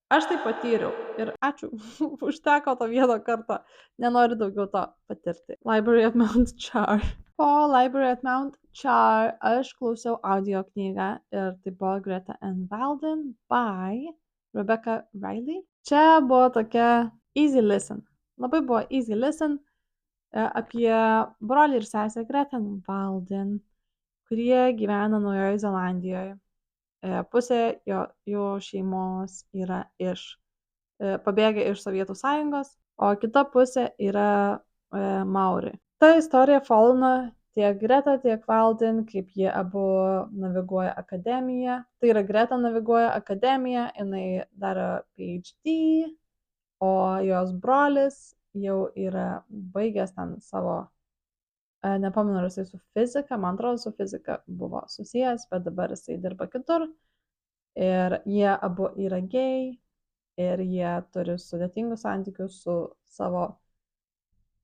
Aš tai patyriau ir ačiū, užteko to vieną kartą, nenoriu daugiau to patirti. Library at Mount Char. Po Library at Mount Char aš klausiau audio knygą ir tai buvo Greta N. Walden by Rebecca Riley. Čia buvo tokia easy listen. Labai buvo easy listen apie brolį ir sesę Greta N. Walden, kurie gyvena Naujojoje Zelandijoje. Pusė jo šeimos yra pabėgę iš Sovietų Sąjungos, o kita pusė yra Maori. Ta istorija folina tiek Greta, tiek Walden, kaip jie abu naviguoja akademiją. Tai yra Greta naviguoja akademiją, jinai daro PhD, o jos brolis jau yra baigęs ten savo, nepamenu, ar jisai su fizika, man atrodo, su fizika buvo susijęs, bet dabar jisai dirba kitur. Ir jie abu yra gay ir jie turi sudėtingus santykius su savo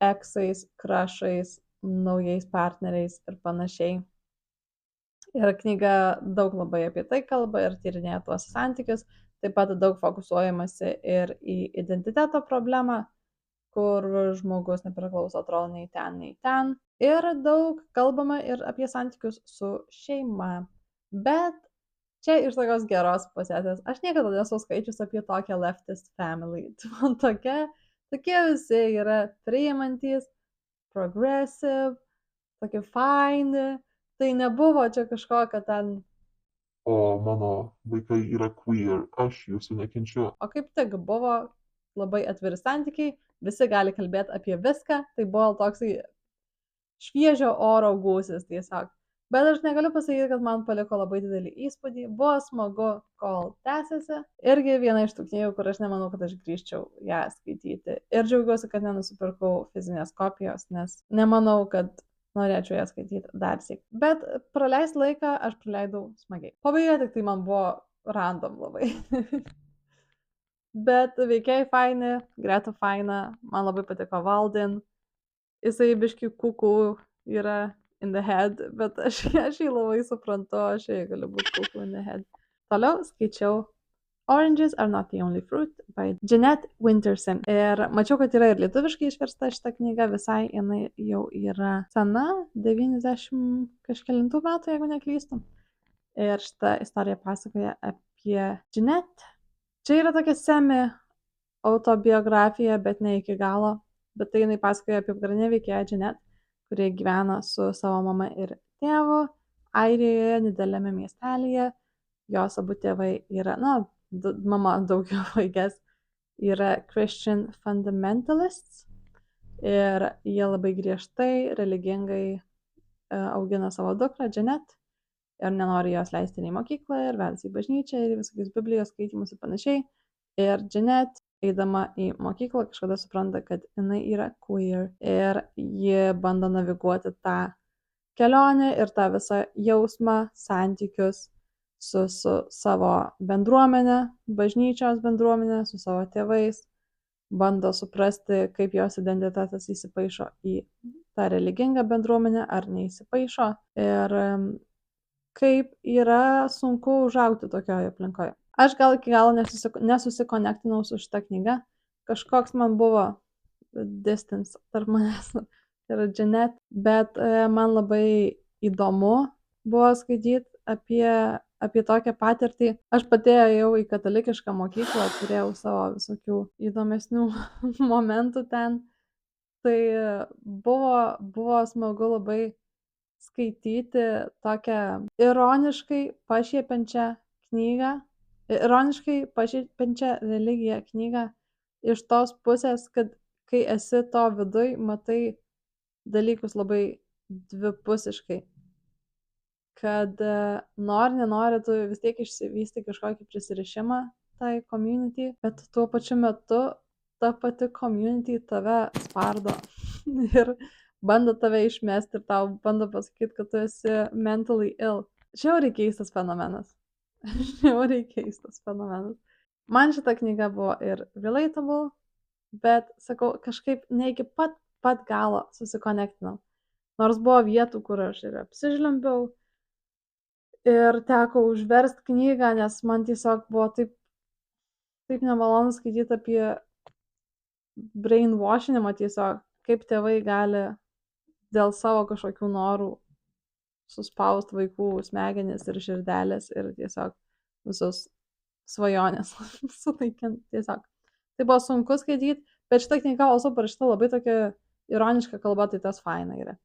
eksais, crushais, naujais partneriais ir panašiai. Ir knyga daug labai apie tai kalba ir tyrinėja tuos santykius. Taip pat daug fokusuojamasi ir į identiteto problemą, kur žmogus nepriklauso atrodo nei ten. Ir daug kalbama ir apie santykius su šeima. Bet čia iš tokios geros pusės. Aš niekada nesu skaičius apie tokią leftist family. Man tokie visi yra priimantys, progressive, tokie faini. Tai nebuvo čia kažkokia ten. O mano vaikai yra queer, aš jūsų nekenčiu. O kaip tik buvo labai atviri santykiai, visi gali kalbėti apie viską, tai buvo toksai šviežio oro gūsis tiesiog. Bet aš negaliu pasakyti, kad man paliko labai didelį įspūdį, buvo smagu, kol tęsiasi. Irgi viena iš tų knygų, kur aš nemanau, kad aš grįžčiau ją skaityti. Ir džiaugiuosi, kad nenusipirkau fizinės kopijos, nes nemanau, kad norėčiau ją skaityti dar sėk. Bet praleist laiką aš praleidau smagiai. Pabaiga tik tai man buvo random labai. Bet veikėjai faini, Greta faina, man labai patiko Walden. Jisai biški kukų yra in the head, bet aš jį labai suprantu, aš jį galiu būti kukų in the head. Toliau skaičiau Oranges Are Not the Only Fruit by Jeanette Winterson. Ir mačiau, kad yra ir lietuviškai išversta šitą knygą, visai jinai jau yra sena, 90 kažkelintų metų, jeigu neklystu. Ir šitą istoriją pasakoja apie Jeanette. Čia yra tokia semi autobiografija, bet ne iki galo. Bet tai jinai pasakoja apie pagrindinę veikėją Jeanette, kurie gyvena su savo mama ir tėvu Airijoje, nedideliame miestelėje. Jos abu tėvai yra, mama daugiau vaikės, yra Christian fundamentalists ir jie labai griežtai, religingai augina savo dukrą Jeanette ir nenori jos leisti į mokyklą ir vedasi į bažnyčią ir visokius Biblijos skaitymus ir panašiai. Ir Jeanette, eidama į mokyklą, kažkada supranta, kad jinai yra queer ir ji bando naviguoti tą kelionę ir tą visą jausmą, santykius su savo bendruomenė, bažnyčios bendruomenė, su savo tėvais, bando suprasti, kaip jos identitetas įsipaišo į tą religingą bendruomenę ar neįsipaišo ir kaip yra sunku užaugti tokioje aplinkoje. Aš gal iki galo nesusikonektinau su šita knyga, kažkoks man buvo distance tarp manęs ir Jeanette, bet man labai įdomu buvo skaityti apie tokią patirtį. Aš pati ėjau į katalikišką mokyklą, turėjau savo visokių įdomesnių momentų ten. Tai buvo smagu labai skaityti tokią ironiškai pašiepiančią knygą, ironiškai pašiepiančią religiją knygą iš tos pusės, kad kai esi to viduj, matai dalykus labai dvipusiškai. Kad nori, nenori, tu vis tiek išsivysti kažkokį prisirišimą tai community, bet tuo pačiu metu ta pati community tave spardo ir bando tave išmesti ir tau bando pasakyti, kad tu esi mentally ill. Žiauriai keistas fenomenas. Žiauriai keistas fenomenas. Man šita knyga buvo ir relatable, bet, sakau, kažkaip ne iki pat galo susikonektinau. Nors buvo vietų, kur aš ir apsižlimbiau ir teko užverst knygą, nes man tiesiog buvo taip nemalonu skaityti apie brainwashinimą tiesiog, kaip tėvai gali dėl savo kažkokių norų suspaust vaikų smegenis ir širdelės ir tiesiog visus svajonės sunaikinti tiesiog. Tai buvo sunku skaityti, bet šita knyga also parašyta labai tokia ironiška kalba, tai tas faina yra.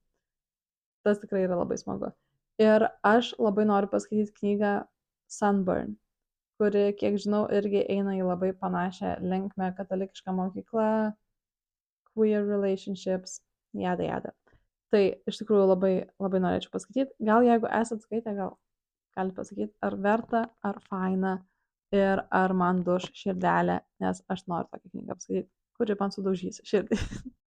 Tas tikrai yra labai smagu. Ir aš labai noriu paskaityti knygą Sunburn, kuri, kiek žinau, irgi eina į labai panašią linkmę, katalikišką mokyklą, queer relationships, jada. Tai iš tikrųjų labai, labai norėčiau paskaityti. Gal jeigu esat skaitę, gal galite pasakyti, ar verta, ar faina ir ar man duš širdelė, nes aš noriu tokią knygą paskaityti, kuri man sudaužys širdį.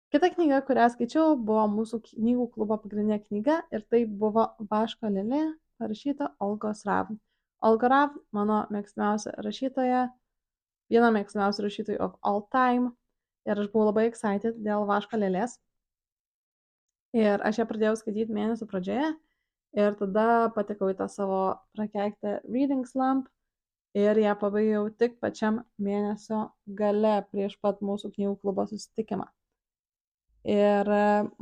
Kita knyga, kurią skaičiau, buvo mūsų knygų klubo pagrindinė knyga ir tai buvo Vaško lėlė, parašyta Olgos Ravn. Olga Ravn, mano mėgstamiausia rašytoja, viena mėgstamiausių rašytojų of all time ir aš buvau labai excited dėl Vaško lėlės. Ir aš ją pradėjau skaityti mėnesio pradžioje ir tada patekau į tą savo prakeiktą reading slump ir ją pabaigiau tik pačiam mėnesio gale prieš pat mūsų knygų klubo susitikimą. Ir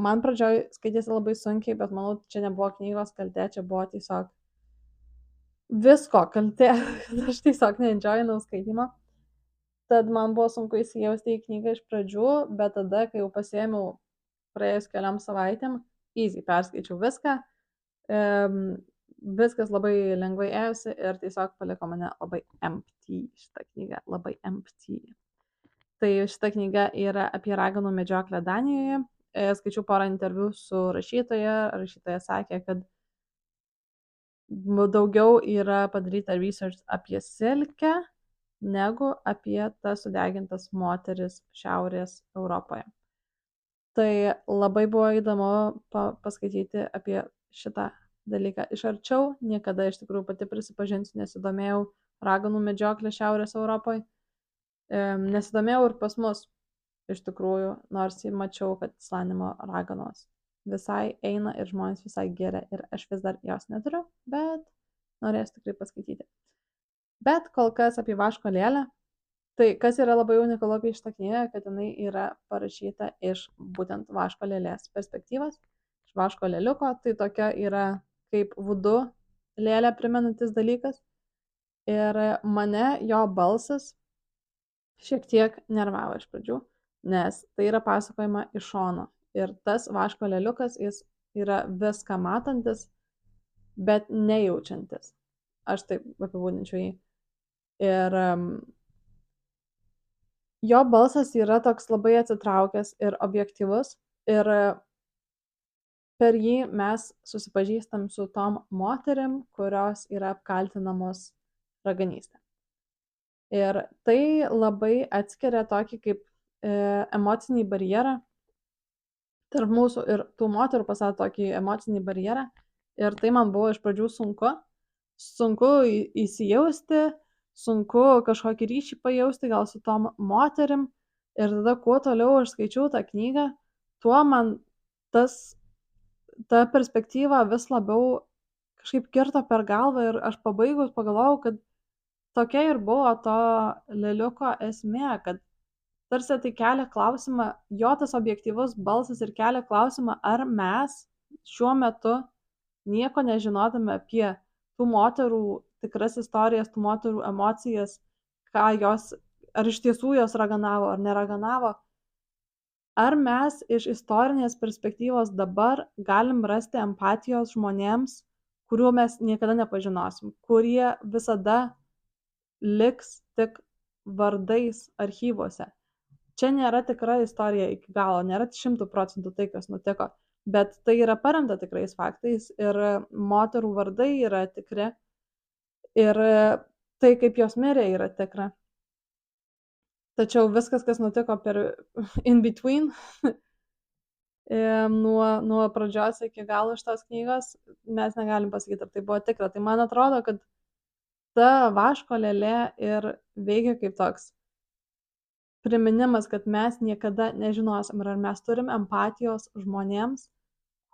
man pradžioj skaitėsi labai sunkiai, bet manau, čia nebuvo knygos kaltė, čia buvo tiesiog visko kaltė, kad aš tiesiog neenjoyinau skaitymą. Tad man buvo sunku įsijausti į knygą iš pradžių, bet tada, kai jau pasiėmiau praėjus keliom savaitėm, easy perskaičiau viską, viskas labai lengvai ėjosi ir tiesiog paliko mane labai empty šitą knygą, labai empty. Tai šita knyga yra apie raganų medžioklę Danijoje. Skaičiau porą interviu su rašytoja. Rašytoja sakė, kad daugiau yra padaryta research apie silkę negu apie tas sudegintas moteris Šiaurės Europoje. Tai labai buvo įdomu paskaityti apie šitą dalyką iš arčiau. Niekada iš tikrųjų pati prisipažinsiu, nesidomėjau raganų medžioklę Šiaurės Europoje. Nesidomėjau ir pas mus, iš tikrųjų, nors mačiau, kad Islandimo raganos visai eina ir žmonės visai geria ir aš vis dar jos neturiu, bet norėsiu tikrai paskaityti. Bet kol kas apie Vaško lėlę, tai kas yra labai unikalu apie šitą knygą, kad jinai yra parašyta iš būtent Vaško lėlės perspektyvos, iš Vaško lėliuko, tai tokia yra kaip vudu lėlę primenantis dalykas ir mane jo balsas šiek tiek nervavo iš pradžių, nes tai yra pasakojama iš šono. Ir tas Vaško lėliukas, jis yra viską matantis, bet nejaučiantis. Aš taip apibūdinčiau jį. Ir jo balsas yra toks labai atsitraukęs ir objektyvus. Ir per jį mes susipažįstam su tom moterim, kurios yra apkaltinamos raganystę. Ir tai labai atskiria tokį kaip emocinį barjerą tarp mūsų ir tų moterų pasato tokį emocinį barjerą. Ir tai man buvo iš pradžių sunku, sunku įsijausti, sunku kažkokį ryšį pajausti gal su tom moterim. Ir tada kuo toliau aš skaičiau tą knygą, tuo man ta perspektyva vis labiau kažkaip kirto per galvą ir aš pabaigus pagalvojau, kad tokia ir buvo to lėliuko esmė, kad tarsi tai kelia klausimą, jo tas objektyvus balsas ir kelia klausimą, ar mes šiuo metu nieko nežinodami apie tų moterų tikras istorijas, tų moterų emocijas, ar iš tiesų jos raganavo ar neraganavo, ar mes iš istorinės perspektyvos dabar galim rasti empatijos žmonėms, kurių mes niekada nepažinosim, kurie visada liks tik vardais archyvuose. Čia nėra tikra istorija iki galo, nėra 100% tai, kas nutiko, bet tai yra paremta tikrais faktais ir moterų vardai yra tikri ir tai, kaip jos mirė, yra tikra. Tačiau viskas, kas nutiko per in between, nuo pradžios iki galo šitos knygos, mes negalim pasakyti, ar tai buvo tikra. Tai man atrodo, kad ta vaško lėlė ir veikia kaip toks priminimas, kad mes niekada nežinosim, ar mes turim empatijos žmonėms,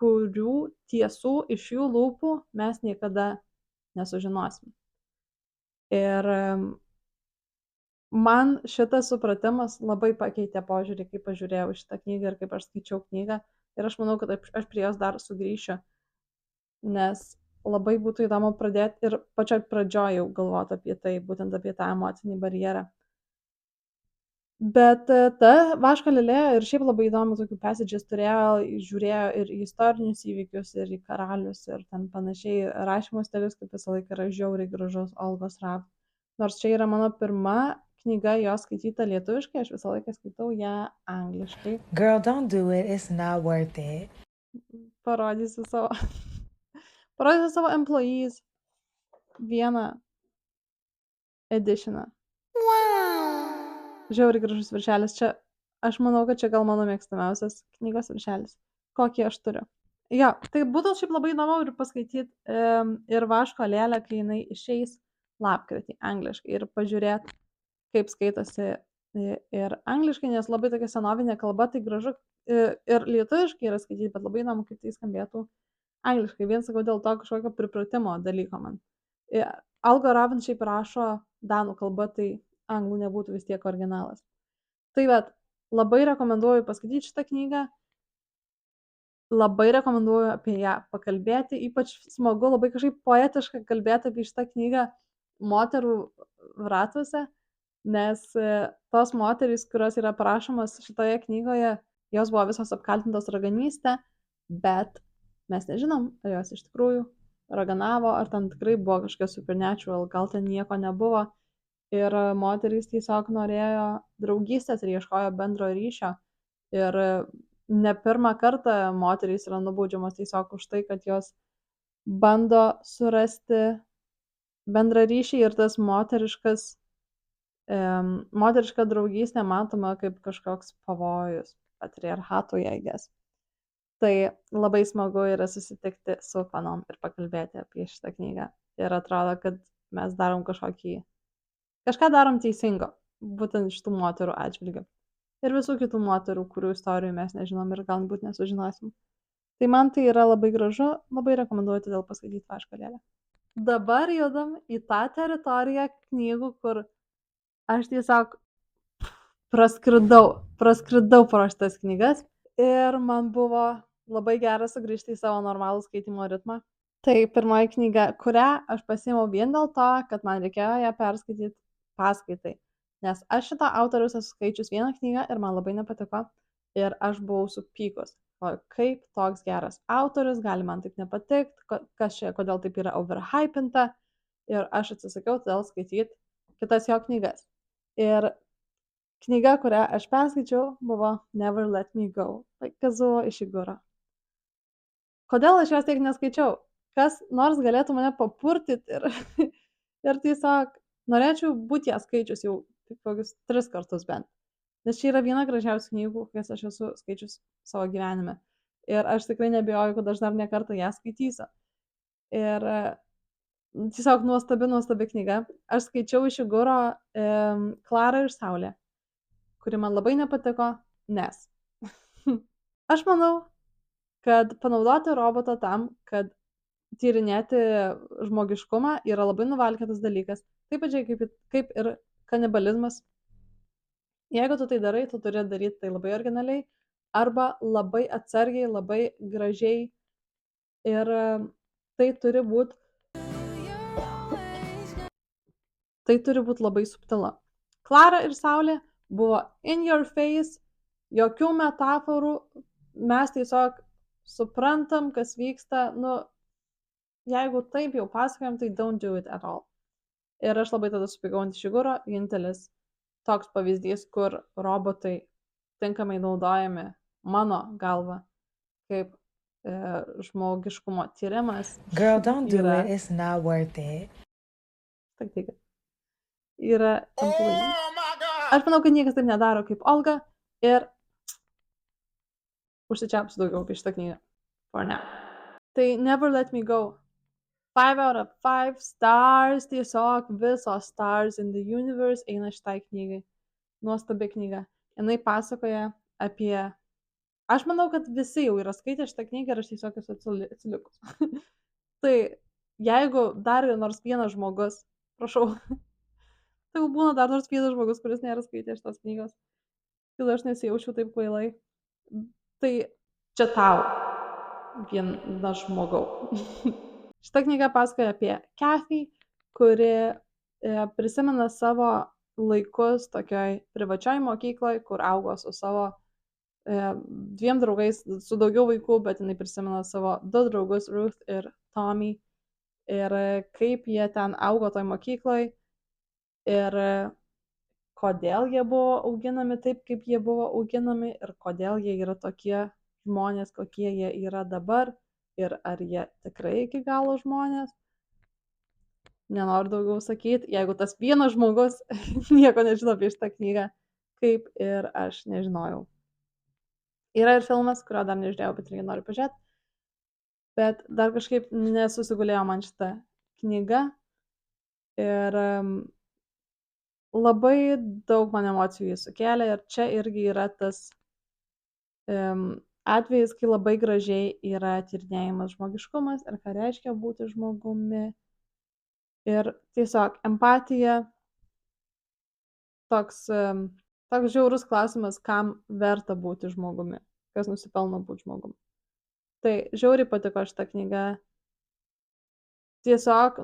kurių tiesų iš jų lūpų mes niekada nesužinosim. Ir man šitas supratimas labai pakeitė požiūrį, kaip aš žiūrėjau šitą knygą ir kaip aš skaičiau knygą. Ir aš manau, kad aš prie jos dar sugrįšiu, nes labai būtų įdomu pradėti ir pačioj pradžioj jau galvoti apie tai, būtent apie tą emocinį barjerą. Bet ta vaško lėlė ir šiaip labai įdomu tokių passages turėjo, žiūrėjo ir į istorinius įvykius, ir į karalius, ir ten panašiai rašymo stilius, kaip visą laiką yra žiauriai gražus Olgos Ravn. Nors čia yra mano pirma knyga jos skaityta lietuviškai, aš visą laiką skaitau ją angliškai. Girl, don't do it. It's not worth it. Parodysiu savo employees vieną editioną. Žiauriai gražus viršelis. Čia, aš manau, kad čia gal mano mėgstamiausias knygos viršelis, kokį aš turiu. Jo, tai būtų šiaip labai įdomu ir paskaityti ir vaško lėlę, kai jinai išeis lapkritį angliškai ir pažiūrėti, kaip skaitosi ir angliškai, nes labai tokia senovinė kalba, tai gražu ir lietuviškai yra skaityti, bet labai įdomu, kaip tai skambėtų angliškai. Vien sakau, dėl to kažkokio pripratimo dalyko man. Olga Ravn šiaip rašo danų kalba, tai anglų nebūtų vis tiek originalas. Tai bet labai rekomenduoju paskaityti šitą knygą, labai rekomenduoju apie ją pakalbėti, ypač smagu, labai kažkaip poetiška kalbėti apie šitą knygą moterų ratuose, nes tos moterys, kurios yra parašomas šitoje knygoje, jos buvo visos apkaltintos raganystę, bet mes nežinom, ar jos iš tikrųjų raganavo, ar ten tikrai buvo kažkas supernatural, gal ten nieko nebuvo. Ir moterys tiesiog norėjo draugystės ir ieškojo bendro ryšio. Ir ne pirmą kartą moterys yra nubaudžiamos tiesiog už tai, kad jos bando surasti bendrą ryšį ir tas moteriška draugystė matoma kaip kažkoks pavojus patriarchatui, I guess. Tai labai smagu yra susitikti su fanom ir pakalbėti apie šitą knygą. Ir atrodo, kad mes kažką darom teisingo, būtent šitų moterų atžvilgiu. Ir visų kitų moterų, kurių istorijų mes nežinom ir galbūt nesužinosim. Tai man tai yra labai gražu, labai rekomenduoju todėl paskaityti vaško lėlę. Dabar judam į tą teritoriją knygų, kur aš tiesiog praskridau pro šitas knygas ir man buvo labai gera sugrįžti į savo normalų skaitimo ritmą. Tai pirmoji knyga, kurią aš pasiėmiau vien dėl to, kad man reikėjo ją perskaityti paskaitai. Nes aš šitą autorius esu skaičius vieną knygą ir man labai nepatiko ir aš buvau supykus. Kaip toks geras autorius, gali man taip nepatikti, kas čia, kodėl taip yra overhypinta. Ir aš atsisakiau todėl skaityti kitas jo knygas. Ir knyga, kurią aš perskaičiau, buvo Never Let Me Go, Kazuo Ishiguro. Kodėl aš jos tiek neskaičiau? Kas nors galėtų mane papurtyti ir tiesiog norėčiau būti ją skaičius jau kokius 3 kartus bent. Nes čia yra viena gražiausių knygų, kokias aš esu skaičius savo gyvenime. Ir aš tikrai nebijoju, kad aš dar ne kartą ją skaitysiu. Ir Tiesiog nuostabi knyga. Aš skaičiau Ishiguro Klara ir Saulė, kuri man labai nepatiko, nes aš manau, kad panaudoti robotą tam, kad tyrinėti žmogiškumą yra labai nuvalkėtas dalykas. Taip pačiai kaip ir kanibalizmas. Jeigu tu tai darai, tu turi daryti tai labai originaliai arba labai atsargiai, labai gražiai ir tai turi būti labai subtila. Klara ir Saulė buvo in your face, jokių metaforų, mes tiesiog suprantam, kas vyksta, jeigu taip jau pasakojam, tai don't do it at all. Ir aš labai tada supykau ant Ishiguro, vienintelis toks pavyzdys, kur robotai tinkamai naudojami mano galva kaip žmogiškumo tyrimas. Girl, don't do it. It's not worth it. Yra employee. Aš manau, kad niekas taip nedaro kaip Olga ir užsičiapsiu daugiau apie šitą knygą. For now. Tai Never Let Me Go. 5 out of 5 stars, tiesiog visos stars in the universe eina šitai knygai. Nuostabi knyga. Jinai pasakoja apie... Aš manau, kad visi jau yra skaitę šitą knygą ir aš tiesiog esu atsilikus. Tai jeigu dar nors vienas žmogus, prašau, tai būna dar nors vienas žmogus, kuris nėra skaitę šitos knygos, tai aš nesijaučiu taip kvailai. Tai čia tau, vienas žmogau. Šita knyga pasakoja apie Kathy, kuri prisimena savo laikus tokioj privačioj mokykloj, kur augo su savo 2 draugais, su daugiau vaikų, bet jinai prisimena savo 2 draugus, Ruth ir Tommy, ir kaip jie ten augo toj mokykloj, ir kodėl jie buvo auginami taip, kaip jie buvo auginami, ir kodėl jie yra tokie žmonės, kokie jie yra dabar, ir ar jie tikrai iki galo žmonės. Nenoriu daugiau sakyti, jeigu tas vienas žmogus nieko nežino apie šitą knygą, kaip ir aš nežinojau. Yra ir filmas, kurio dar nežiūrėjau, bet irgi noriu pažiūrėti. Bet dar kažkaip nesusigulėjo man šitą knygą. Ir labai daug man emocijų jis sukėlė. Ir čia irgi yra tas atvejis, kai labai gražiai yra tyrinėjimas žmogiškumas ir ką reiškia būti žmogumi. Ir tiesiog empatija, toks žiaurus klausimas, kam verta būti žmogumi, kas nusipelno būti žmogumi. Tai žiauriai patiko šitą knygą. Tiesiog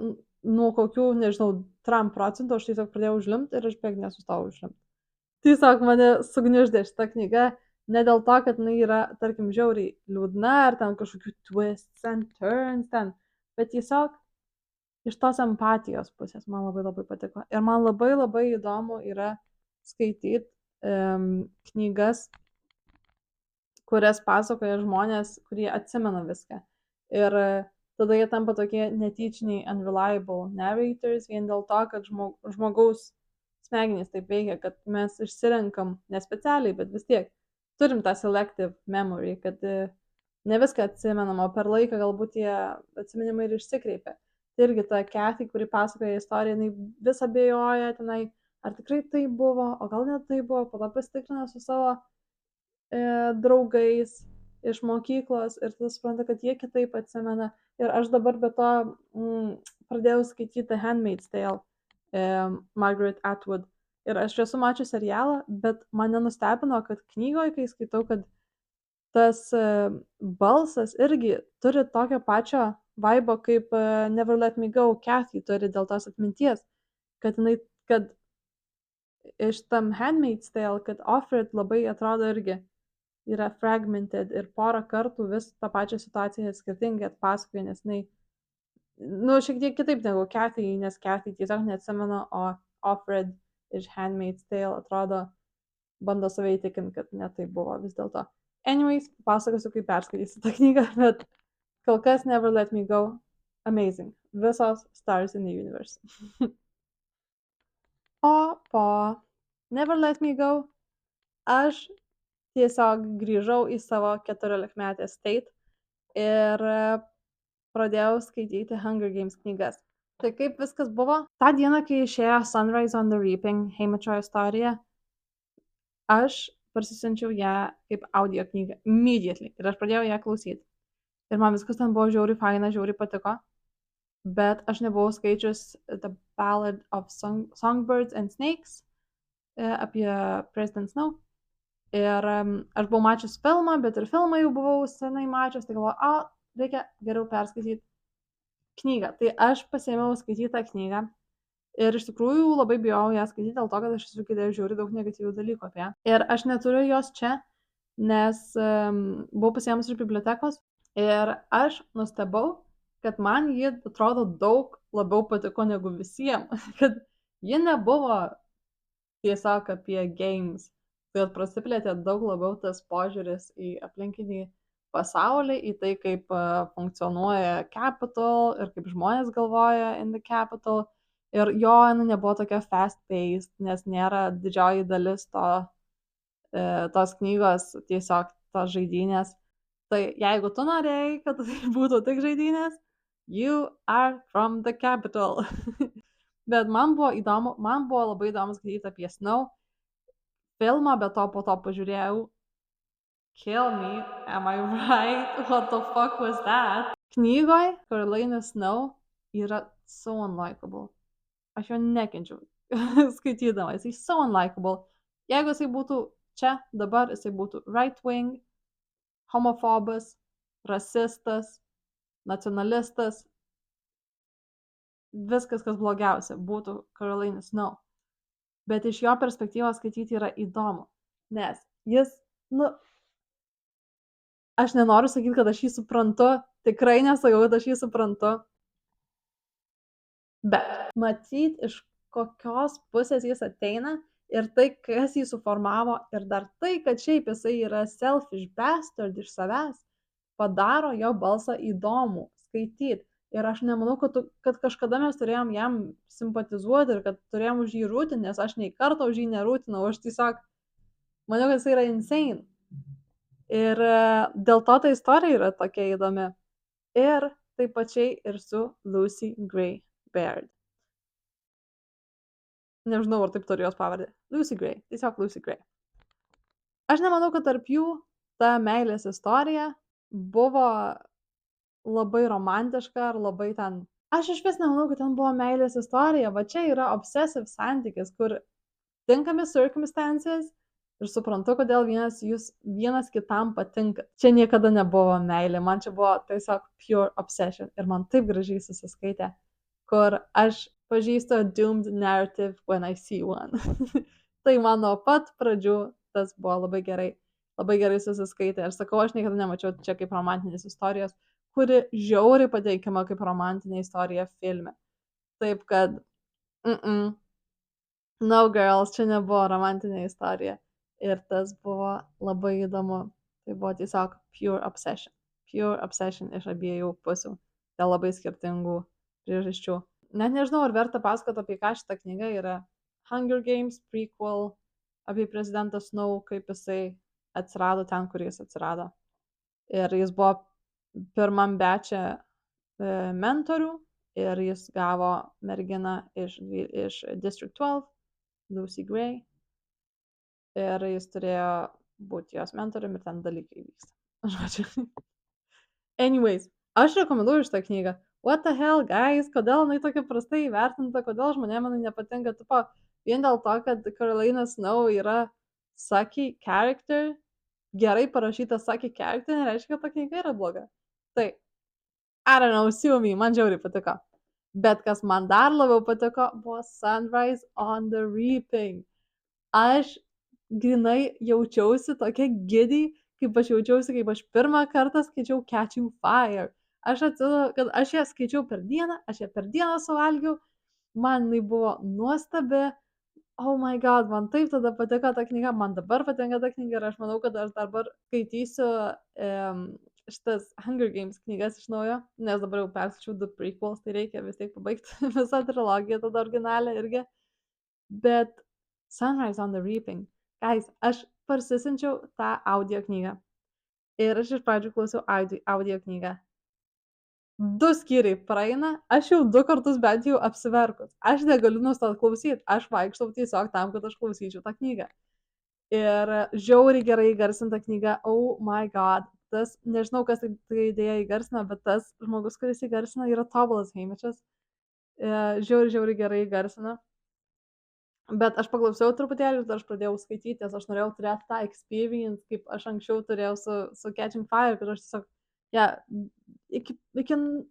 nuo kokių, nežinau, 3% aš tiesiog pradėjau užlimti ir aš beveik nesustojau užlimti. Tiesiog mane sugniuždė šitą knygą, ne dėl to, kad jinai yra, tarkim, žiauriai liūdna ar ten kažkokių twists and turns ten, bet tiesiog iš tos empatijos pusės man labai labai patiko. Ir man labai labai įdomu yra skaityti knygas, kurias pasakoja žmonės, kurie atsimena viską. Ir tada jie tampa tokie netyčiniai unreliable narrators vien dėl to, kad žmogaus smegenys taip veikia, kad mes išsirenkam nespecialiai, bet vis tiek turim tą selective memory, kad ne viską atsimenam, o per laiką galbūt tie atsiminimai ir išsikreipia. Tai irgi ta Kathy, kuri pasakoja istoriją, jinai vis abejoja tenai, ar tikrai tai buvo, o gal net tai buvo, po to pasitikrina su savo draugais iš mokyklos ir tada supranta, kad jie kitaip atsimena. Ir aš dabar be to pradėjau skaityti The Handmaid's Tale, Margaret Atwood. Ir aš esu mačius serialą, bet mane nustebino, kad knygoje, kai skaitau, kad tas balsas irgi turi tokio pačio vibe kaip Never Let Me Go Kathy turi dėl tos atminties, kad iš tam Handmaid's Tale, kad Offred labai atrodo irgi yra fragmented ir porą kartų vis tą pačią situaciją skirtingai atpasakoja, nes jinai, šiek tiek kitaip negu Kathy, nes Kathy tiesiog neatsimena, o Offred iš Handmaid's Tale atrodo bando save įtikinti, kad ne tai buvo vis dėlto. Anyways, pasakosiu, kaip perskaitysiu tą knygą, bet kol kas Never Let Me Go, amazing. Visos stars in the universe. O po Never Let Me Go aš tiesiog grįžau į savo 14-metę state ir pradėjau skaityti Hunger Games knygas. Tai kaip viskas buvo? Ta diena, kai išėjo Sunrise on the Reaping, Heimečio istorija, aš parsisiunčiau ją kaip audio knygą immediately ir aš pradėjau ją klausyti. Ir man viskas ten buvo žiauriai faina, žiauriai patiko, bet aš nebuvau skaičius The Ballad of Songbirds and Snakes apie President Snow. Ir aš buvau mačius filmą, bet ir filmą jau buvau senai mačius, tai galvoju, reikia geriau perskaityti knygą. Tai aš pasėmiau skaityti tą knygą ir iš tikrųjų labai bijau ją skaityti dėl to, kad aš esu girdėjęs žiauriai daug negatyvių dalykų apie ją. Ir aš neturiu jos čia, nes buvau pasėmus iš bibliotekos ir aš nustebau, kad man ji atrodo daug labiau patiko negu visiems, kad ji nebuvo tiesiog apie games. Tai prasiplėtė daug labiau tas požiūris į aplinkinį pasaulį, į tai, kaip funkcionuoja Capital ir kaip žmonės galvoja in the Capital. Ir jo nebuvo tokia fast-paced, nes nėra didžioji dalis tos knygos tiesiog tos žaidynės. Tai jeigu tu norėjai, kad tai būtų tik žaidynės, you are from the Capital. Bet man buvo labai įdomu skaityti apie Snow filmą, bet po to pažiūrėjau Kill me, am I right? What the fuck was that? Knygoj Carolina Snow yra so unlikable. Aš jo nekenčiau skaitydama, jisai so unlikable. Jeigu jisai būtų čia, dabar jisai būtų right wing, homofobas, rasistas, nacionalistas, viskas, kas blogiausia, būtų Carolina Snow. Bet iš jo perspektyvos skaityti yra įdomu, nes jis, aš nenoriu sakyti, kad aš jį suprantu, tikrai nesakau, kad aš jį suprantu, bet matyti, iš kokios pusės jis ateina ir tai, kas jį suformavo ir dar tai, kad šiaip jisai yra selfish bastard iš savęs, padaro jo balsą įdomų skaityti. Ir aš nemanau, kad kažkada mes turėjom jam simpatizuoti ir kad turėjom už jį rūtinti, nes aš nei kartą už jį nerūtinau, aš tiesiog maniau, kad jis yra insane. Ir dėl to ta istorija yra tokia įdomi. Ir taip pačiai ir su Lucy Gray Baird. Nežinau, ar taip turiu jos pavardę. Lucy Gray, tiesiog Lucy Gray. Aš nemanau, kad tarp jų ta meilės istorija buvo labai romantiška ar labai ten. Aš iš vis nemanau, kad ten buvo meilės istorija, va čia yra obsessive santykis, kur tinkami circumstances ir suprantu, kodėl vienas kitam patinka. Čia niekada nebuvo meilė, man čia buvo tiesiog pure obsession ir man taip gražiai susiskaitė, kur aš pažįstu doomed narrative when I see one. Tai man nuo pat pradžių tas buvo labai gerai susiskaitė. Ir sakau, aš niekada nemačiau čia kaip romantinės istorijos, kuri žiauriai pateikiama kaip romantinė istorija filme. Taip kad, no girls, čia nebuvo romantinė istorija. Ir tas buvo labai įdomu. Tai buvo tiesiog pure obsession. Pure obsession iš abiejų pusių. Dėl labai skirtingų priežasčių. Net nežinau, ar verta pasakoti, apie ką šitą knygą yra. Hunger Games prequel apie prezidentą Snow, kaip jisai atsirado ten, kur jis atsirado. Ir jis buvo pirmam bečia mentorių ir jis gavo merginą iš District 12, Lucy Gray. Ir jis turėjo būti jos mentorium ir ten dalykai vyksta. Anyways, aš rekomenduoju šitą knygą. What the hell, guys? Kodėl jinai tokia prastai įvertinta? Kodėl žmonėms jinai nepatinka? Tipo, vien dėl to, kad Carolina Snow yra sucky character, gerai parašyta sucky character, nereiškia, kad ta knyga yra bloga. Tai, I don't know, sue me, man žiauriai patiko. Bet kas man dar labiau patiko, buvo Sunrise on the Reaping. Aš grinai jaučiausi tokia giddy, kaip aš jaučiausi, kaip aš pirmą kartą skaičiau Catching Fire. Aš atsimenu, kad aš ją skaičiau per dieną, aš ją per dieną suvalgiau, man jinai buvo nuostabi, oh my god, man taip tada patiko ta knyga, man dabar patinka ta knyga ir aš manau, kad aš dabar skaitysiu šitas Hunger Games knygas iš naujo, nes dabar jau perskaičiau du prequels, tai reikia vis tiek pabaigti visą trilogiją, tada originalę irgi. Bet Sunrise on the Reaping, guys, aš parsisinčiau tą audio knygą. Ir aš iš pradžių klausiau audio knygą. 2 skyriai praeina, aš jau 2 kartus bent jau apsiverkus. Aš negaliu nustoti klausyti, aš vaikštau tiesiog tam, kad aš klausyčiau tą knygą. Ir žiauriai gerai įgarsinta knyga, oh my god. Tas, nežinau, kas tai idėją įgarsina, bet tas žmogus, kuris įgarsina, yra tobulas Heimičas. Žiauriai gerai įgarsina. Bet aš paklausiau truputėlį ir aš pradėjau skaityti, nes aš norėjau turėti tą experience, kaip aš anksčiau turėjau su Catching Fire, kad aš tiesiog, iki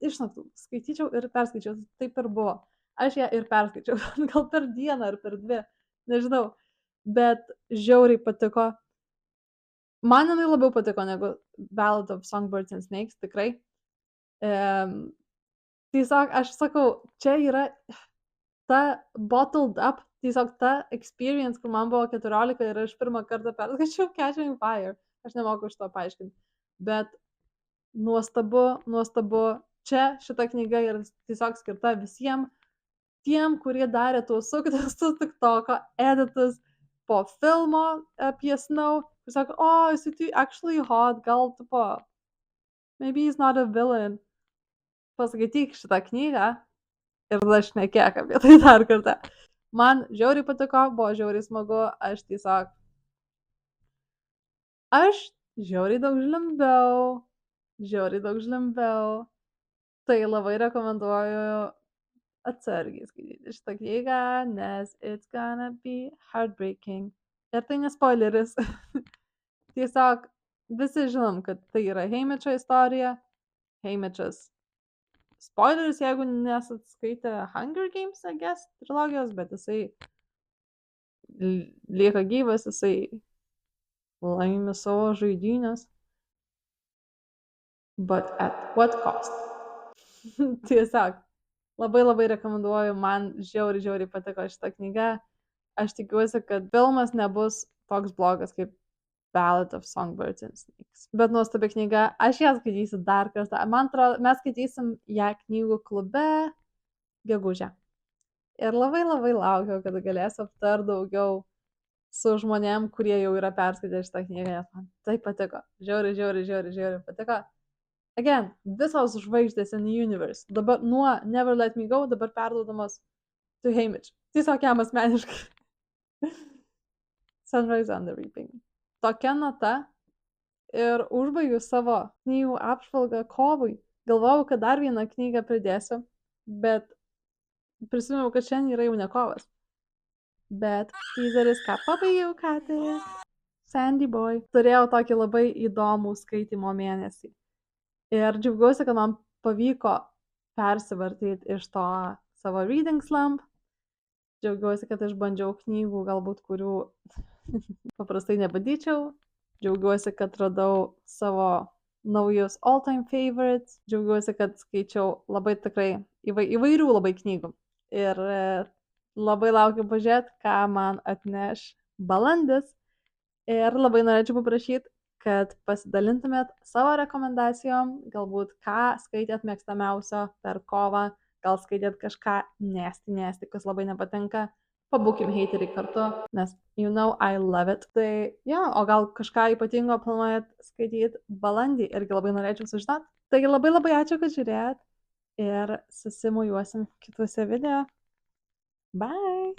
išnaktų skaityčiau ir perskaičiau, taip ir buvo. Aš ją ir perskaičiau, gal per dieną ar per 2, nežinau, bet žiauriai patiko. Man jinai labiau patiko negu Ballad of Songbirds and Snakes, tikrai. Tiesiog, aš sakau, čia yra ta bottled up, tiesiog ta experience, kur man buvo 14 ir aš pirmą kartą perskaičiau Catching Fire. Aš nemoku iš to paaiškinti. Bet nuostabu. Čia šita knyga yra tiesiog skirta visiems tiem, kurie darė tuos suktus TikToko editus po filmo apie Snow. Ir sako, is he actually hot? Gal, tipo, maybe he's not a villain. Paskaityk šitą knygą ir aš šnekėk apie tai dar kartą. Man žiauriai patiko, buvo žiauriai smagu, aš žiauriai daug žlimbiau. Tai labai rekomenduoju atsargiai skaityti šitą knygą, nes it's gonna be heartbreaking. Ir tai nespoileris. Tiesiog visi žinom, kad tai yra Heimičio istorija. Heimičas. Spoileris, jeigu nesat skaitę Hunger Games, I guess, trilogijos, bet jisai lieka gyvas, jisai laimi savo žaidynės. But at what cost? Tiesiog, labai rekomenduoju, man žiauriai patiko šitą knygą. Aš tikiuosi, kad filmas nebus toks blogas kaip Ballad of Songbirds and Snakes. Bet nuostabi knyga, aš ją skaitysiu dar kartą. Man atrodo, mes skaitysim ją knygų klube gegužę. Ir labai laukiu, kad galėsiu aptarti daugiau su žmonėm, kurie jau yra perskaitę šitą knygą. Man tai patiko. Žiauriai patiko. Again, visos žvaigždės in the universe. Dabar nuo Never Let Me Go dabar perduodamas to Heimich. Tiesiog jam asmeniškai. Sunrise on the Reaping. Tokia nata ir užbaigiu savo knygų apžvalgą kovui. Galvojau, kad dar vieną knygą pridėsiu, bet prisiminiau, kad šiandien yra jau ne kovas. Bet teaseris, ką pabaigiau, ką tai Sandy Boy. Turėjau tokį labai įdomų skaitymo mėnesį. Ir džiaugiuosi, kad man pavyko persivartyti iš to savo reading slump. Džiaugiuosi, kad išbandžiau knygų, galbūt kurių paprastai nebandyčiau. Džiaugiuosi, kad radau savo naujus all-time favorites. Džiaugiuosi, kad skaičiau labai tikrai įvairių labai knygų. Ir labai laukiu pažiūrėti, ką man atneš balandis. Ir labai norėčiau paprašyti, kad pasidalintumėt savo rekomendacijom, galbūt ką skaitėt mėgstamiausio per kovą, gal skaitėt kažką nesti, kas labai nepatinka. Pabūkim heiteriai kartu, nes you know I love it. Tai o gal kažką ypatingo planuojat skaityti balandį irgi labai norėčiau sužinoti. Taigi labai ačiū, kad žiūrėjot ir susimujuosim kituose video. Bye!